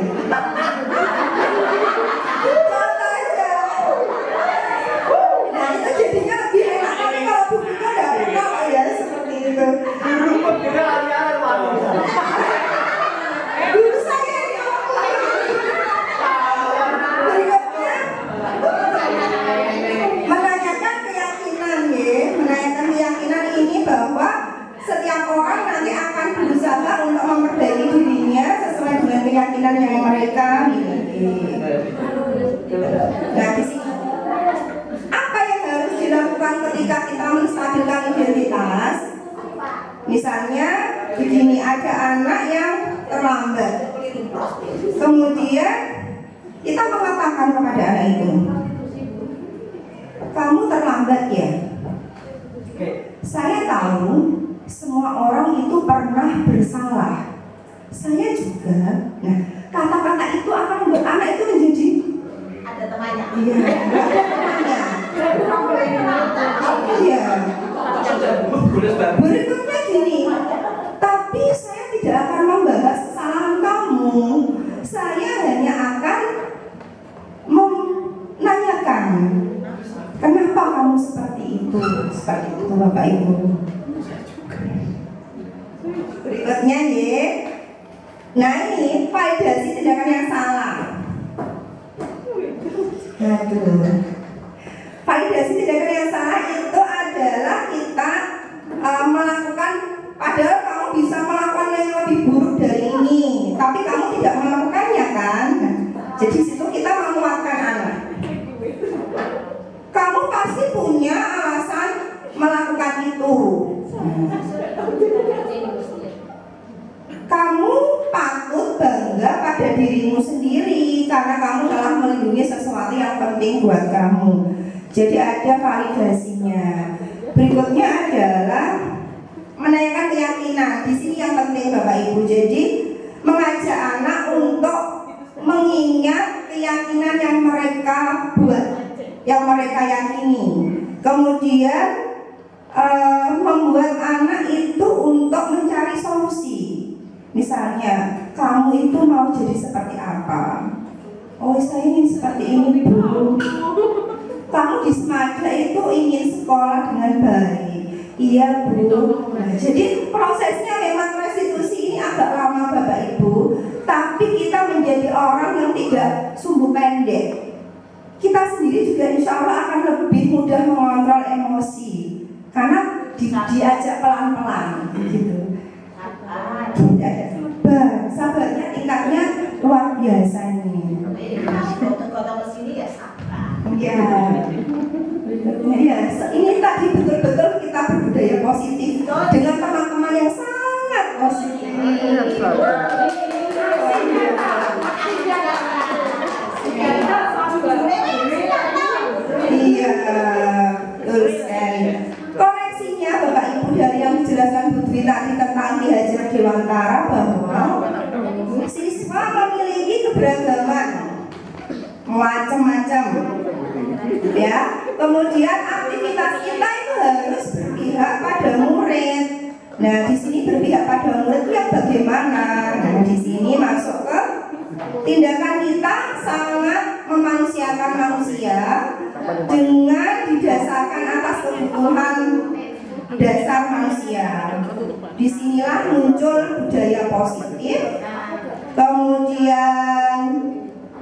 Keyakinan yang mereka miliki. Nah, di sini apa yang harus dilakukan ketika kita menstabilkan identitas? Misalnya begini, ada anak yang terlambat, kemudian kita mengatakan kepada anak itu, kamu terlambat ya. Saya tahu semua orang itu pernah bersalah. Saya juga. Nah, kata-kata itu akan membuat anak itu menjadi Ada temannya. iya, iya. Berikutnya gini, tapi saya tidak akan membahas kesalahan kamu. Saya hanya akan menanyakan, kenapa kamu seperti itu Bapak Ibu. Berikutnya ya. Nah ini validasi tindakan yang salah. Aduh. Validasi tindakan yang salah itu adalah kita melakukan, padahal kamu bisa melakukan yang lebih buruk dari ini, tapi kamu tidak melakukannya kan? Jadi situ kita menguatkan anak. Kamu pasti punya alasan melakukan itu. Kamu patut bangga pada dirimu sendiri karena kamu telah melindungi sesuatu yang penting buat kamu. Jadi ada validasinya. Berikutnya adalah menanyakan keyakinan. Di sini yang penting Bapak Ibu. Jadi mengajak anak untuk mengingat keyakinan yang mereka buat, yang mereka yakini. Kemudian membuat anak itu untuk mencari solusi. Misalnya, kamu itu mau jadi seperti apa? Oh, saya ingin seperti ini, Bu. Kamu di Semada itu ingin sekolah dengan baik. Iya, Bu. Nah, jadi prosesnya memang restitusi ini agak lama Bapak Ibu, tapi kita menjadi orang yang tidak sumbu pendek. Kita sendiri juga insya Allah akan lebih mudah mengontrol emosi karena diajak pelan-pelan gitu. Sabarnya tingkatnya luar biasa nih. Kota kesini ya sabar. Ya, ini tadi betul-betul kita berbudaya positif dengan teman-teman yang sangat positif. Iya, betul sekali. Koreksinya Bapak Ibu dari yang dijelaskan Bu Dwi tadi tentang Ki Hajar Dewantara bahwa siswa memiliki keberagaman macam-macam, ya. Kemudian aktivitas kita itu harus berpihak pada murid. Nah, di sini berpihak pada murid itu yang bagaimana? Nah, di sini masuk ke tindakan kita sangat memanusiakan manusia dengan didasarkan atas kebutuhan dasar manusia. Disinilah muncul budaya positif. Kemudian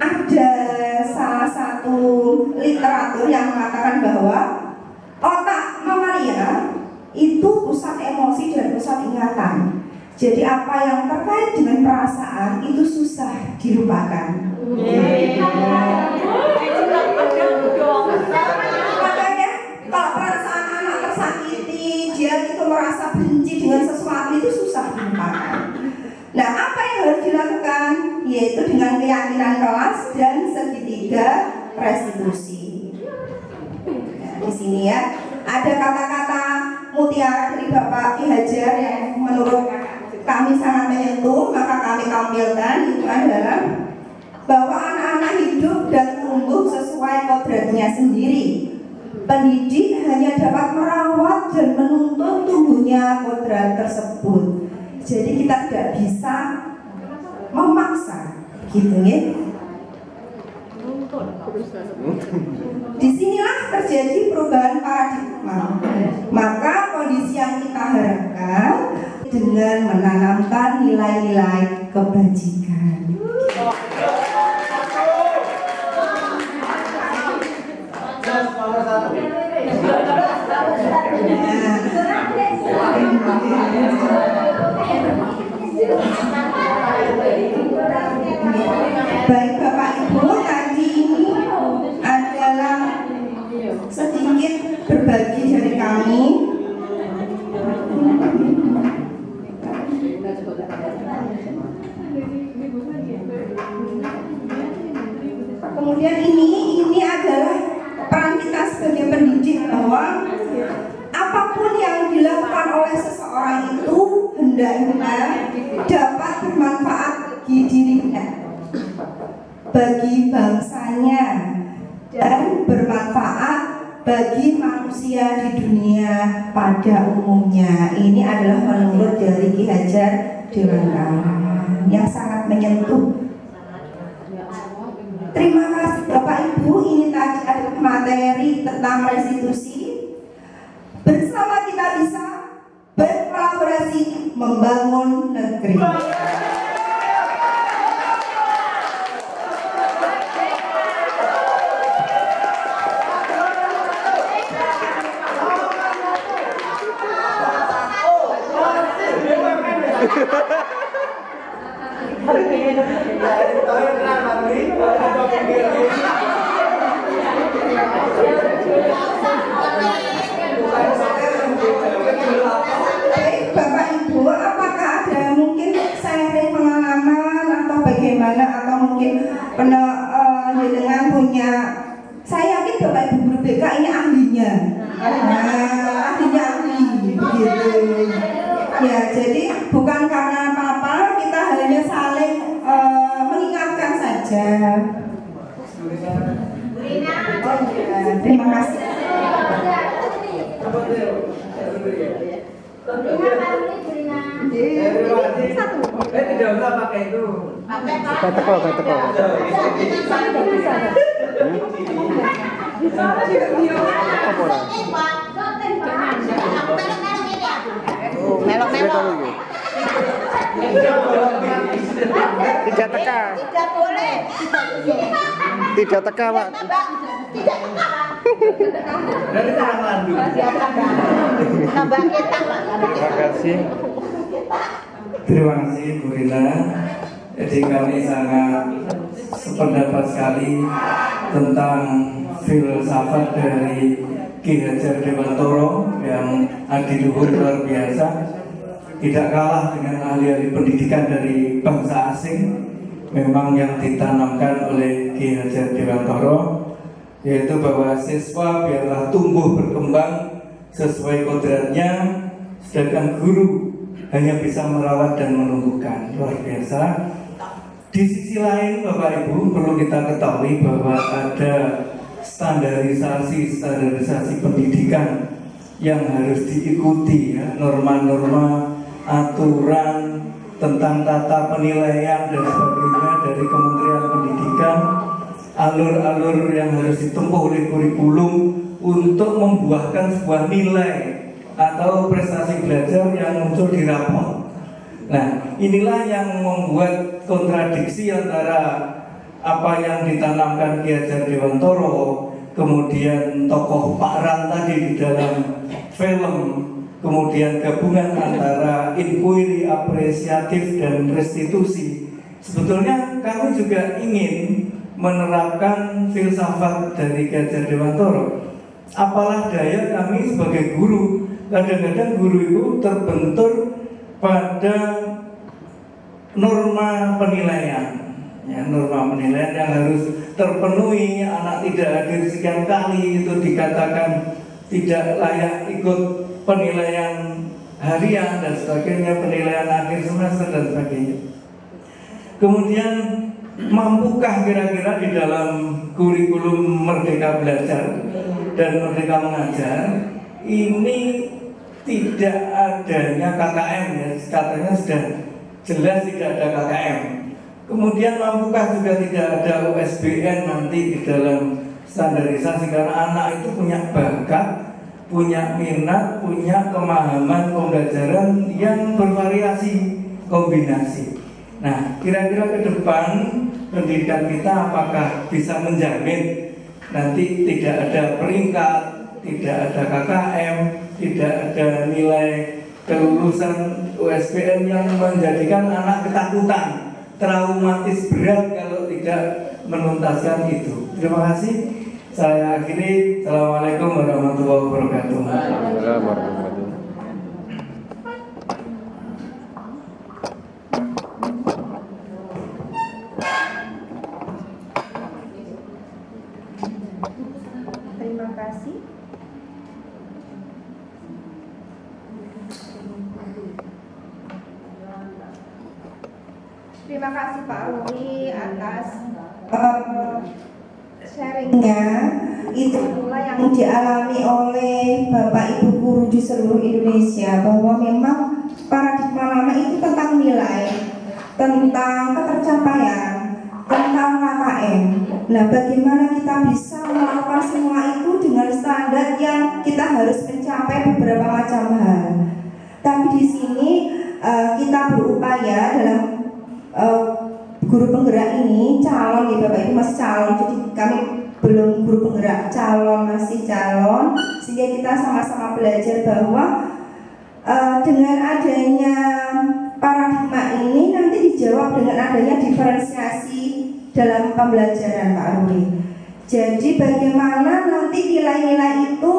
ada salah satu literatur yang mengatakan bahwa otak mamalia itu pusat emosi dan pusat ingatan. Jadi apa yang terkait dengan perasaan itu susah dilupakan. Makanya kalau perasaan anak tersakiti, dia itu merasa benci dengan sesuatu itu susah dilupakan. Nah, apa yang harus dilakukan? Yaitu dengan keyakinan kelas dan segitiga restitusi. Nah, di sini ya ada kata-kata mutiara dari Bapak Ki Hajar yang menurut kami sangat menyentuh, maka kami tampilkan. Itu adalah bahwa anak-anak hidup dan tumbuh sesuai kodratnya sendiri. Pendidik hanya dapat merawat dan menuntun tumbuhnya kodrat tersebut. Jadi kita tidak bisa memaksa, gitu ya. Disinilah terjadi perubahan paradigma. Maka kondisi yang kita harapkan dengan menanamkan nilai-nilai kebajikan. Baik Bapak Ibu, tadi ini adalah sedikit berbagi dari kami. Kemudian ini adalah peran kita sebagai pendidik, bahwa apapun yang dilakukan oleh seseorang itu hendaknya dapat bermanfaat bagi dirinya. bagi bangsanya dan bermanfaat bagi manusia di dunia pada umumnya. Ini adalah menurut dari Ki Hajar Dewantara yang sangat menyentuh. Terima kasih Bapak Ibu, ini tadi ada materi tentang restitusi. Bersama kita bisa berkolaborasi membangun negeri. Bapak Ibu, apakah ada mungkin sharing pengalaman atau bagaimana, atau mungkin dengan punya, saya yakin Bapak Ibu guru BK ini ahlinya, ahlinya begitu. Ya, jadi bukan karena apa-apa, kita hanya saling mengingatkan saja. Terima kasih. Tidak usah pakai itu. Teko. Melok-melok. Tidak teka. Tidak boleh. Tidak teka, Pak. Dari orang Landu. Tambah kita, Pak. Terima kasih. Terima kasih Bu Rina. Jadi kami sangat sependapat sekali tentang filsafat dari Ki Hajar Dewantara yang adiluhur luar biasa, tidak kalah dengan ahli-ahli pendidikan dari bangsa asing. Memang yang ditanamkan oleh Ki Hajar Dewantara yaitu bahwa siswa biarlah tumbuh berkembang sesuai kodratnya, sedangkan guru hanya bisa merawat dan menumbuhkan. Luar biasa. Di sisi lain Bapak Ibu, perlu kita ketahui bahwa ada standarisasi pendidikan yang harus diikuti, ya, norma-norma, aturan tentang tata penilaian dan sebagainya dari Kementerian Pendidikan, alur-alur yang harus ditempuh oleh kurikulum untuk membuahkan sebuah nilai atau prestasi belajar yang muncul di rapor. Nah, inilah yang membuat kontradiksi antara apa yang ditanamkan Ki Hajar Dewantara, kemudian tokoh Pak Ran tadi di dalam film, kemudian gabungan antara inquiry, apresiatif, dan restitusi. Sebetulnya kami juga ingin menerapkan filsafat dari Ki Hajar Dewantara. Apalah daya kami sebagai guru, kadang-kadang guru itu terbentur pada norma penilaian, ya, norma penilaian yang harus terpenuhi. Anak tidak hadir sekian kali itu dikatakan tidak layak ikut penilaian harian dan sebagainya, penilaian akhir semester dan sebagainya. Kemudian mampukah kira-kira di dalam kurikulum Merdeka Belajar dan Merdeka Mengajar ini tidak adanya KKM, ya, katanya sudah jelas tidak ada KKM. Kemudian mampukah juga tidak ada USBN nanti di dalam standarisasi, karena anak itu punya bakat, punya minat, punya pemahaman pembelajaran yang bervariasi, kombinasi. Nah, kira-kira ke depan pendidikan kita apakah bisa menjamin nanti tidak ada peringkat, tidak ada KKM, tidak ada nilai kelulusan USBN yang menjadikan anak ketakutan, traumatis berat kalau tidak menuntaskan itu. Terima kasih. Saya akhiri. Assalamualaikum warahmatullahi wabarakatuh. Terima kasih. Terima kasih Pak Ruli atas sharingnya itu pula yang dialami oleh Bapak Ibu guru di seluruh Indonesia, bahwa memang paradigma lama itu tentang nilai, tentang ketercapaian, tentang KKM. Nah, bagaimana kita bisa melakukan semua itu dengan standar yang kita harus mencapai beberapa macam hal. Tapi di sini kita berupaya dalam guru penggerak ini, calon ya Bapak Ibu masih calon, jadi kami belum guru penggerak, calon masih calon, sehingga kita sama-sama belajar bahwa dengan adanya paradigma ini nanti dijawab dengan adanya diferensiasi dalam pembelajaran Pak Ruli. Jadi bagaimana nanti nilai-nilai itu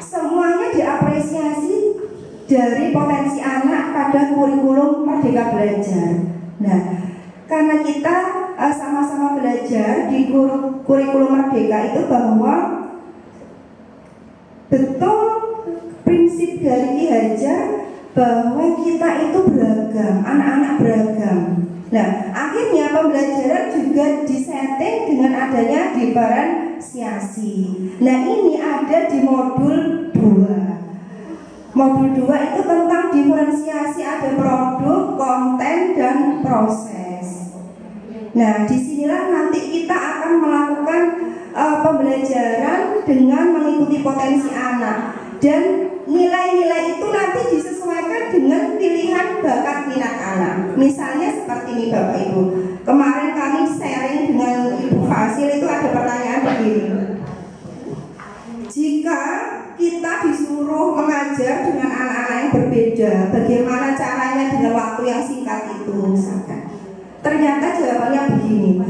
semuanya diapresiasi dari potensi anak pada kurikulum Merdeka Belajar. Nah, karena kita sama-sama belajar di kurikulum Merdeka itu bahwa betul prinsip dari Ki Hajar bahwa kita itu beragam, anak-anak beragam. Nah, akhirnya pembelajaran juga disetting dengan adanya diferensiasi. Nah, ini ada di modul 2. Modul 2 itu tentang diferensiasi, ada produk, konten, dan proses. Nah, disinilah nanti kita akan melakukan pembelajaran dengan mengikuti potensi anak, dan nilai-nilai itu nanti disesuaikan dengan pilihan bakat minat anak. Misalnya seperti ini Bapak Ibu, kemarin kami sharing dengan Ibu Fasil, itu ada pertanyaan begini: jika kita disuruh mengajar dengan anak-anak yang berbeda, bagaimana caranya dengan waktu yang singkat itu misalkan? Ternyata jawabannya begini,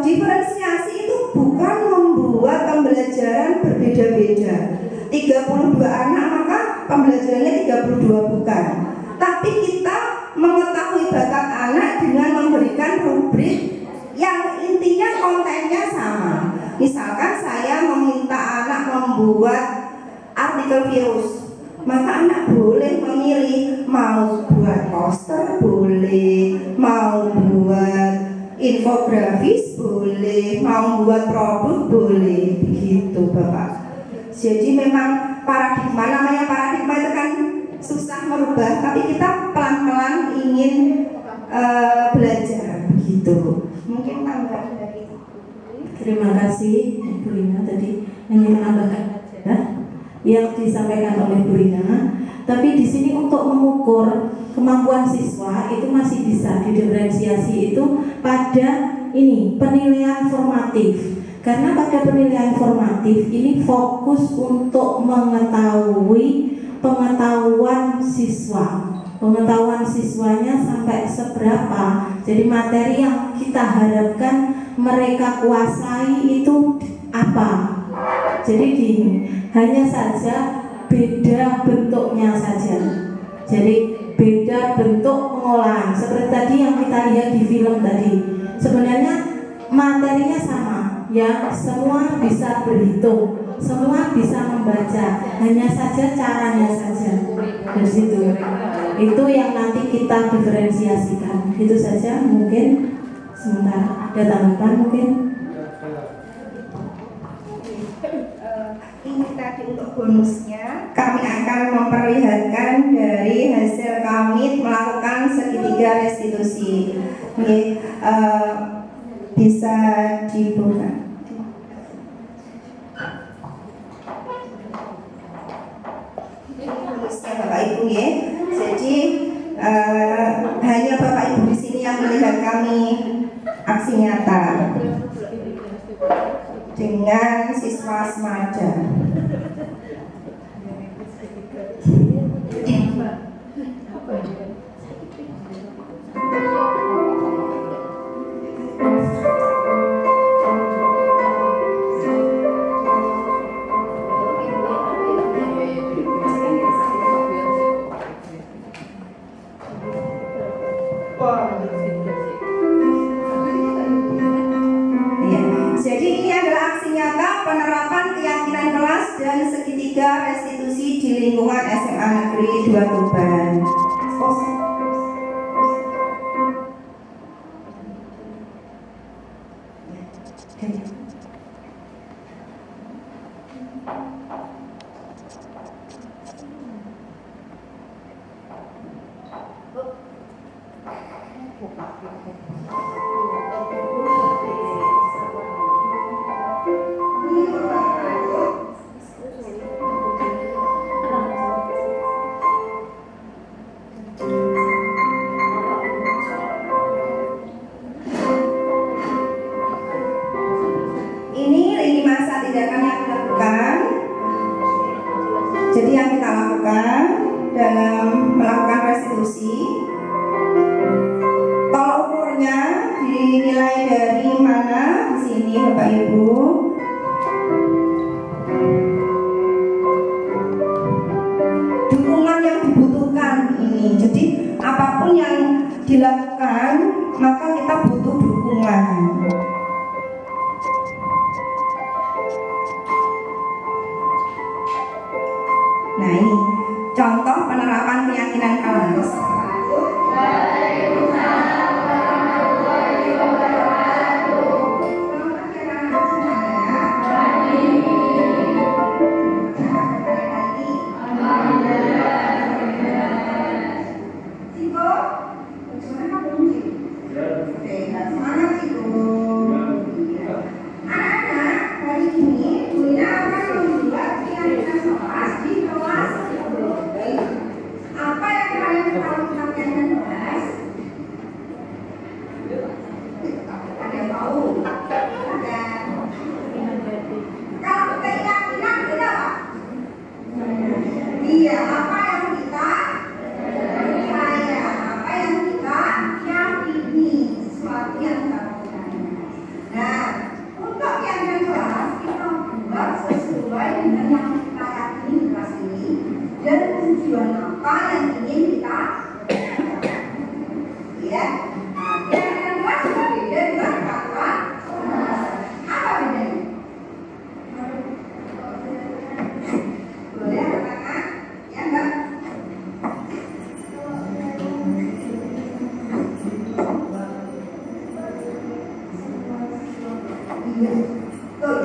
diferensiasi itu bukan membuat pembelajaran berbeda-beda. 32 anak maka pembelajarannya 32 bukan. Tapi kita mengetahui bakat anak dengan memberikan rubrik yang intinya kontennya sama. Misalkan saya meminta anak membuat artikel virus, maka anak boleh memilih mau buat poster boleh, mau buat infografis boleh, mau buat produk boleh, begitu Bapak. Jadi memang paradigma, namanya paradigma itu kan susah merubah, tapi kita pelan-pelan ingin belajar, begitu. Mungkin tambahan dari Terima kasih Bu Rina tadi hanya menambahkan saja yang disampaikan oleh Bu Rina. Tapi di sini untuk mengukur kemampuan siswa itu masih bisa didiferensiasi itu pada ini penilaian formatif. Karena pada penilaian formatif ini fokus untuk mengetahui pengetahuan siswa. Pengetahuan siswanya sampai seberapa. Jadi materi yang kita harapkan mereka kuasai itu apa. Jadi gini, hanya saja beda bentuknya saja. Jadi beda bentuk pengolahan. Seperti tadi yang kita lihat di film tadi. Sebenarnya materinya sama. Ya, semua bisa berhitung, semua bisa membaca, hanya saja caranya saja. Dari situ, itu yang nanti kita diferensiasikan. Itu saja mungkin. Sebentar, ada tanggapan mungkin? Ini tadi untuk bonusnya, kami akan memperlihatkan dari hasil kami melakukan segitiga restitusi. Ini bisa dibuka. Bonusnya Bapak Ibu ya. Jadi hanya Bapak Ibu di sini yang melihat kami aksi nyata dengan siswa Semada. Jadi ini adalah aksi nyata penerapan keyakinan kelas dan segitiga restitusi di lingkungan SMA Negeri 2 Tuban. dalam melakukan restitusi. Tolak ukurnya dinilai dari mana di sini Bapak Ibu? Dukungan yang dibutuhkan ini. Jadi apapun yang dilakukan maka kita butuh dukungan. Nah ini contoh penerapan keyakinan kelas. Iya, apa yang kita percaya, apa yang kita yakini, sesuatu yang kita percaya. Nah, untuk yang kelas kita buat sesuai dengan yang kita yakini di kelas ini dan tujuan apa yang ingin kita ya. Nah, yang kelas berbeda dengan peraturan. Apa bedanya? Boleh katakan? Ya enggak? Iya. Tuh,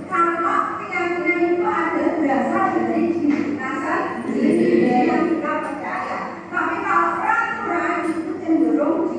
kalau keyakinan itu ada berasal dari diri yang kita percaya. Tapi kalau peraturan itu cenderung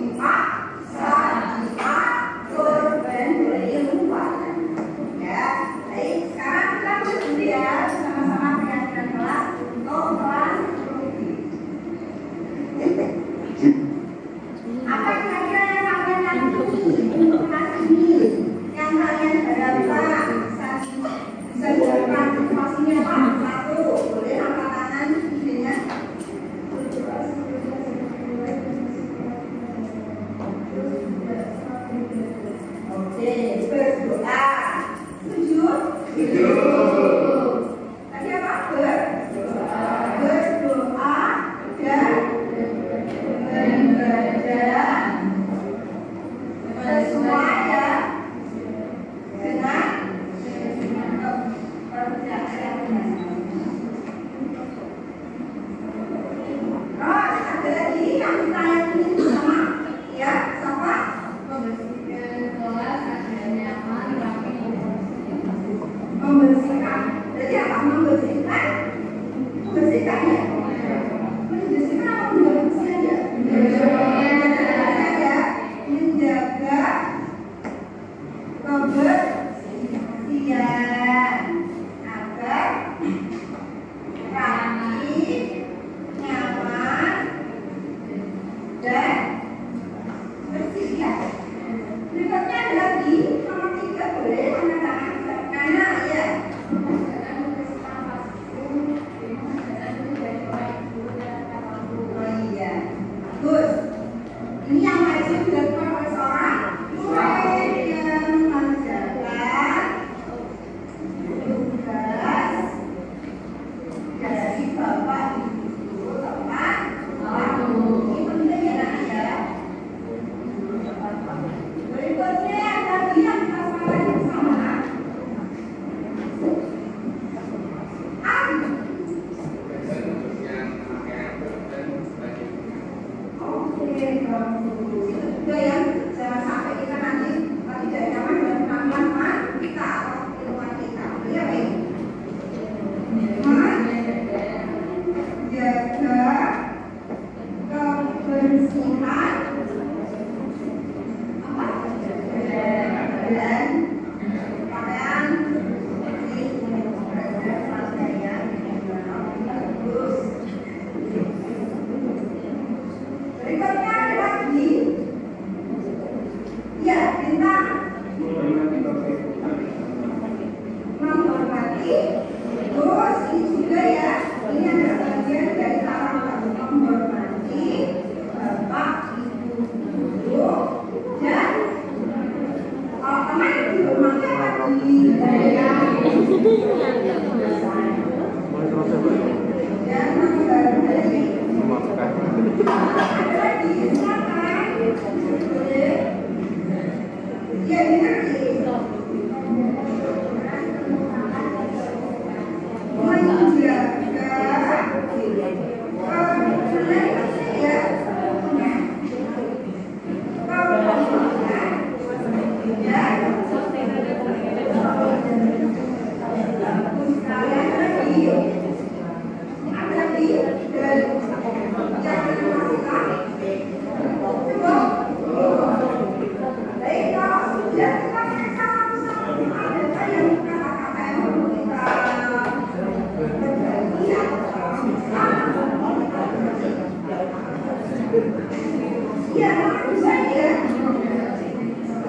Iya, bisa ya.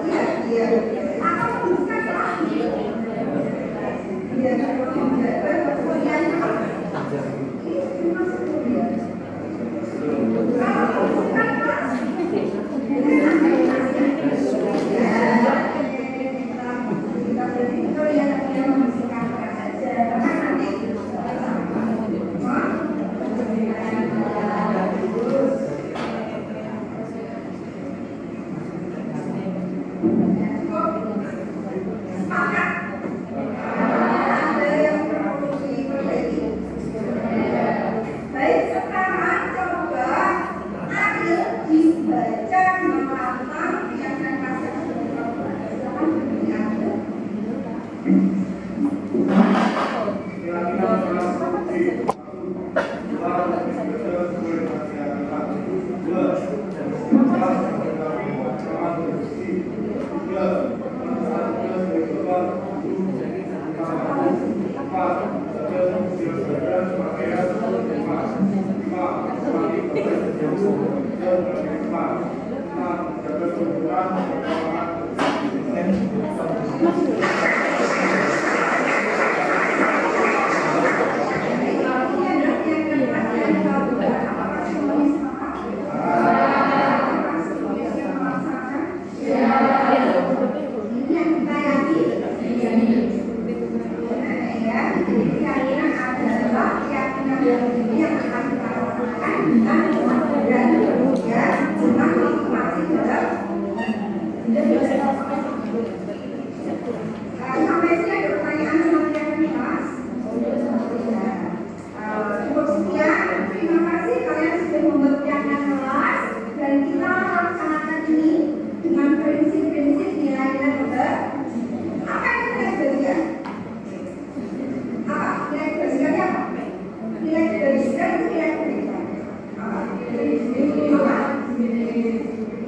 Iya, iya. Akan membuka lagi. Iya, baik, sekarang coba Ariel dibaca halaman yang akan kasih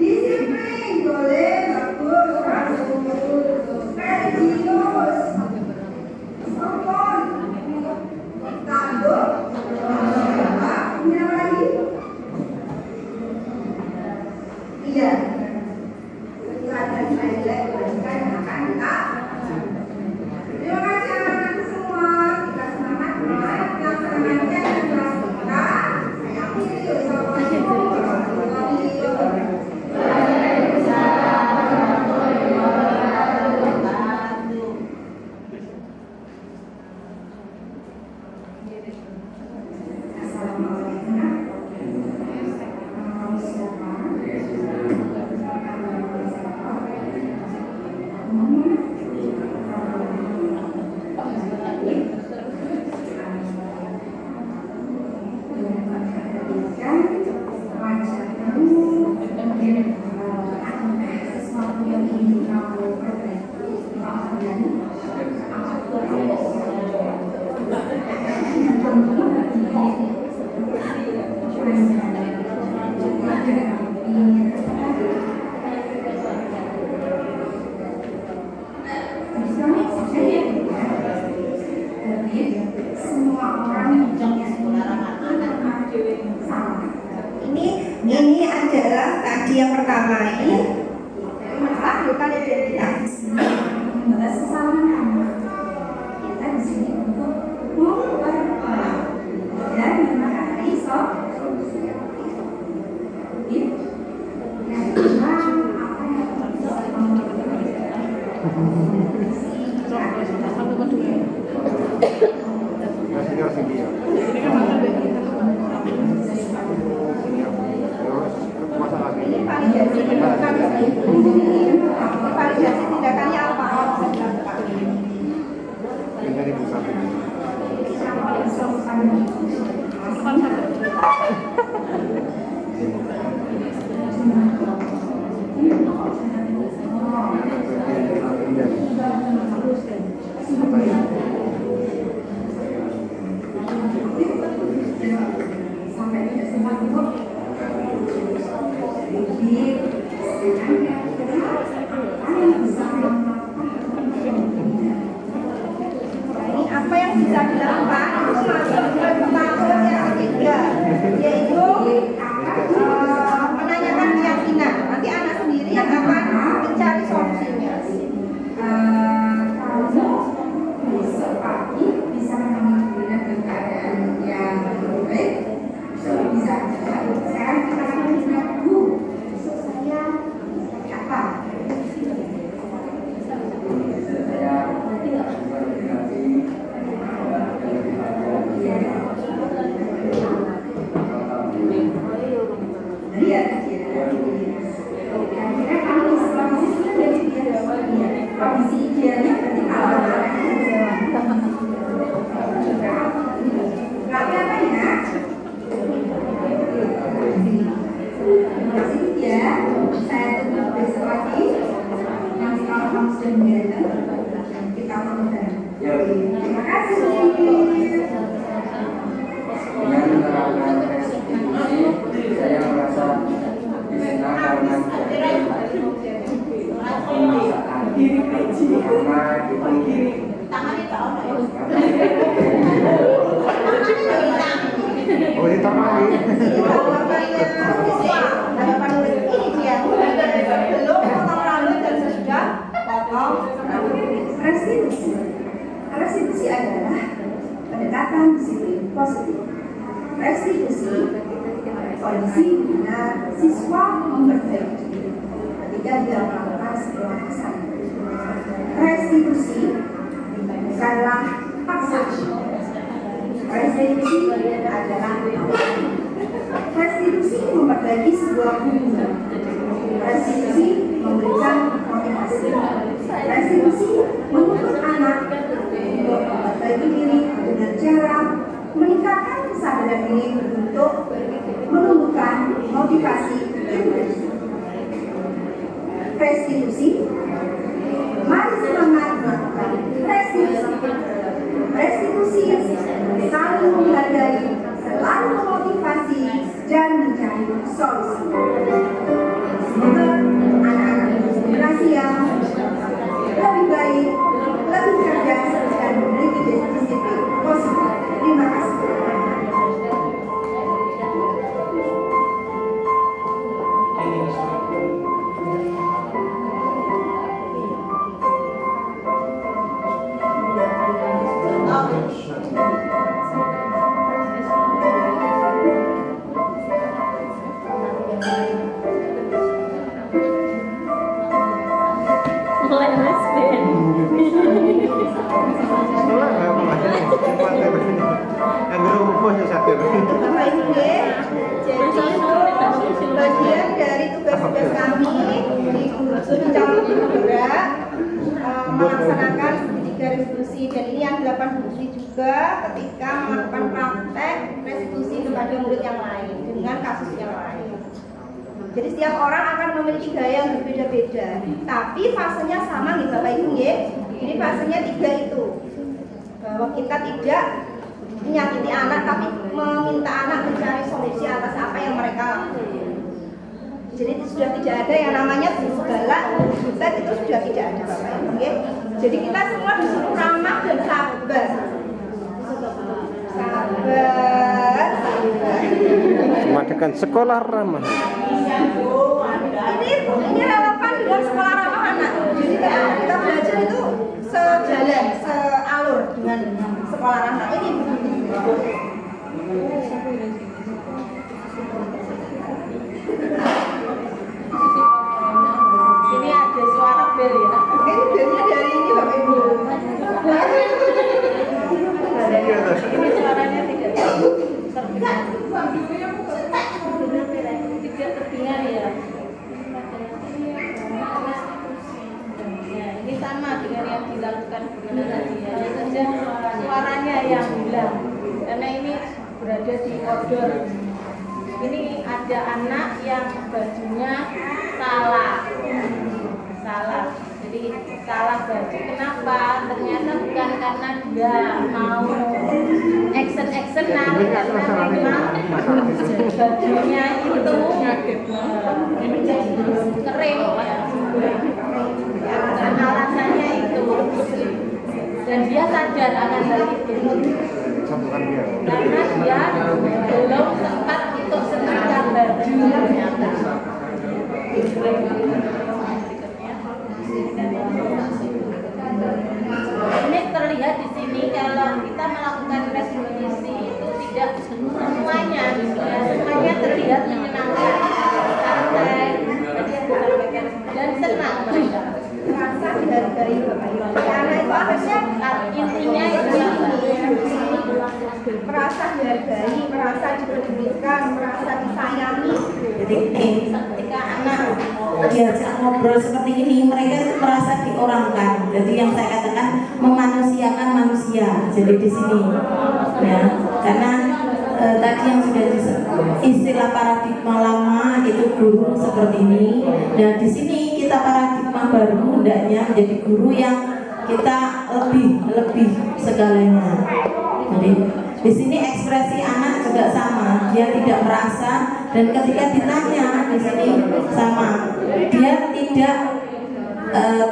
disiplin boleh bagus, religius, rukun, tangguh, ini apa lagi? Iya, pelajaran saya belajar akan kita. Terima kasih anak-anak semua, kita semangat yang semangatnya dan kelas kita. Saya akhiri, wassalamualaikum warahmatullahi wabarakatuh. Ini adalah tadi yang pertama ini bukan identitas. Kita di sini untuk memperbaiki dan mengenai solusi. Yang kedua, apa yang bisa validasi tindakannya apa? saja. Sekarang kita akan melihat Bu. Besok saya apa? Lihat kira kami selama sudah dari dia kondisi idealnya berarti kalau tapi apa ya? Masih ya, saya tunggu besok lagi. Nanti kalau kamu sudah datang, kita mulai. Terima kasih. Dengan menerapkan restitusi, saya merasa disenang karena pemasakan karena itu Oh, ini tambahin. Restitusi adalah pendekatan disiplin positif. Restitusi kondisi di mana siswa memperbaiki ketika dia melakukan sebuah kesalahan. Restitusi bukanlah paksaan. Restitusi adalah restitusi memperbaiki sebuah hubungan. Restitusi memberikan motivasi. Restitusi menuntut anak untuk memperbaiki diri dengan cara meningkatkan kesadaran diri untuk menumbuhkan motivasi diri. Restitusi, mari semangat melakukan restitusi. Restitusi saling menghargai, selalu memotivasi dan mencari solusi. Semoga anak-anak generasi yang lebih baik, lebih cerdas dan memiliki disiplin positif. Terima kasih. Bapak Ibu jadi bagian dari tugas-tugas kami di cabang bergerak melaksanakan tiga restitusi dan ini yang 8 bukti juga ketika melakukan praktek restitusi kepada murid yang lain dengan kasus yang lain. Jadi setiap orang akan memiliki gaya yang berbeda-beda, tapi fasenya sama nih Bapak Ibu ya. Ini fasenya 3 itu, bahwa kita tidak menyakiti anak tapi meminta anak mencari solusi atas apa yang mereka lakukan. Jadi sudah tidak ada yang namanya galak, butet itu sudah tidak ada Bapak Ibu ya. Jadi kita semua disuruh ramah dan sabar. Sabar. Mengadakan sekolah ramah. Ini relevan dengan sekolah ramah anak. Jadi kita belajar itu sejalan, sealur dengan sekolah ramah ini. Ini ada suara bel ya. Ini belnya dari ini Bapak Ibu. Ini suaranya tidak terdengar. Tidak terdengar ya. Ya, ini sama dengan yang dilakukan guru tadi ya. Saja suaranya yang hilang. Karena ini berada di koridor. Ini ada anak yang bajunya salah. Jadi salah baju. Kenapa? Ternyata bukan karena dia mau action karena memang bajunya itu kering ya. Dan alasannya itu. Dan dia sadar akan hal itu. Karena dia belum sempat untuk setrika baju ternyata. Ini terlihat di sini kalau kita melakukan restitusi itu tidak semuanya, semuanya dilihat menyenangkan, santai, tadi yang disampaikan, dan senang mereka. Merasa dihargai Bapak Ibu. Karena itu harusnya Intinya itu yang merasa dihargai, merasa dipedulikan, merasa disayangi. Jadi ketika anak diajak ngobrol seperti ini, mereka itu merasa diorangkan. Jadi yang saya katakan memanusiakan manusia. Jadi di sini, ya, karena tadi yang sudah disebut istilah paradigma lama itu guru seperti ini. Dan di sini kita paradigma baru hendaknya menjadi guru yang kita lebih segalanya. Jadi di sini ekspresi anak juga sama, dia tidak merasa, dan ketika ditanya di sini sama, dia tidak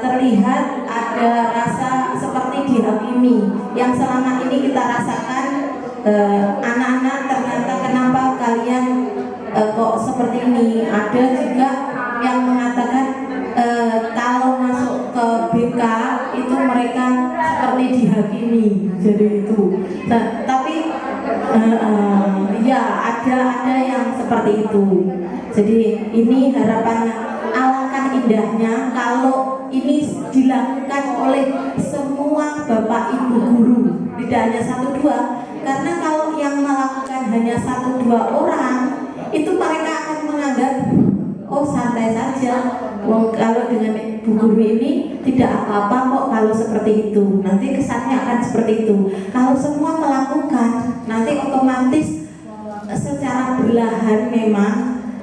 terlihat ada rasa seperti dihakimi yang selama ini kita rasakan. Anak-anak ternyata kenapa kalian kok seperti ini? Ada juga yang mengatakan kalau masuk ke BK itu mereka seperti dihakimi, jadi itu. Nah, tapi ya ada yang seperti itu. Jadi ini harapannya, alangkah indahnya kalau ini dilakukan oleh semua bapak ibu guru, tidak hanya 1-2. Karena kalau yang melakukan hanya 1-2 orang, itu mereka akan menganggap oh santai saja. Wong kalau dengan bu guru ini tidak apa-apa kok kalau seperti itu. Nanti kesannya akan seperti itu. Kalau semua melakukan, nanti otomatis secara berlahan memang,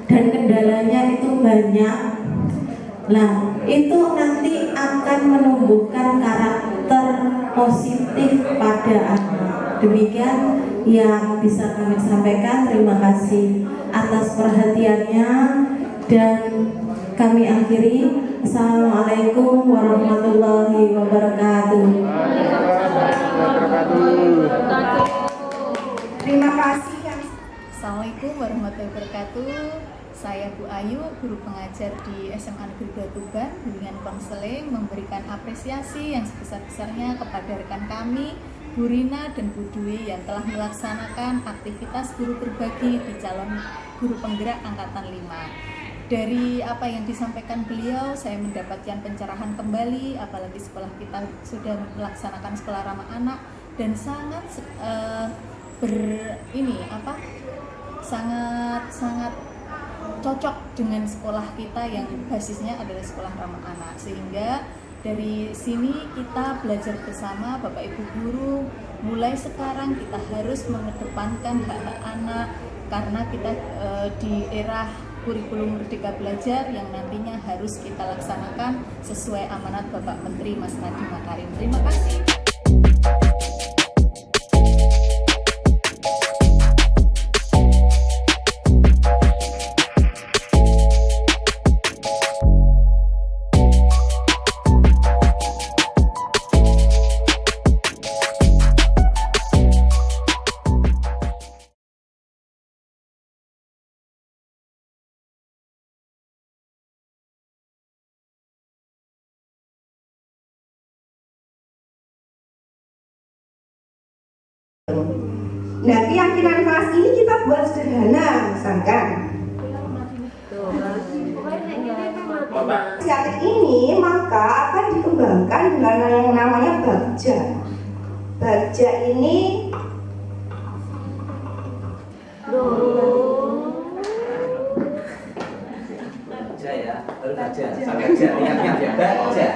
dan kendalanya itu banyak. Nah, itu nanti akan menumbuhkan karakter positif pada anak. Demikian yang bisa kami sampaikan. Terima kasih atas perhatiannya, dan kami akhiri. Assalamualaikum warahmatullahi wabarakatuh. Terima kasih. Assalamualaikum warahmatullahi wabarakatuh. Saya Bu Ayu, guru pengajar di SMA Negeri 2 Tuban, bimbingan konseling, memberikan apresiasi yang sebesar-besarnya kepada rekan kami, Bu Rina dan Bu Dwi yang telah melaksanakan aktivitas guru berbagi di calon guru penggerak angkatan 5. Dari apa yang disampaikan beliau, saya mendapatkan pencerahan kembali, apalagi sekolah kita sudah melaksanakan sekolah ramah anak dan sangat sangat cocok dengan sekolah kita yang basisnya adalah sekolah ramah anak. Sehingga dari sini kita belajar bersama Bapak Ibu guru, mulai sekarang kita harus mengedepankan hak-hak anak, karena kita di era kurikulum Merdeka Belajar yang nantinya harus kita laksanakan sesuai amanat Bapak Menteri Mas Nadiem Makarim. Terima kasih. Nah, keyakinan kelas ini kita buat sederhana, misalkan inisiatif ini maka akan dikembangkan dengan yang namanya Bagja. Bagja ini Bagja ya, baru Bagja, sampai Bagja, ingat ya, Bagja.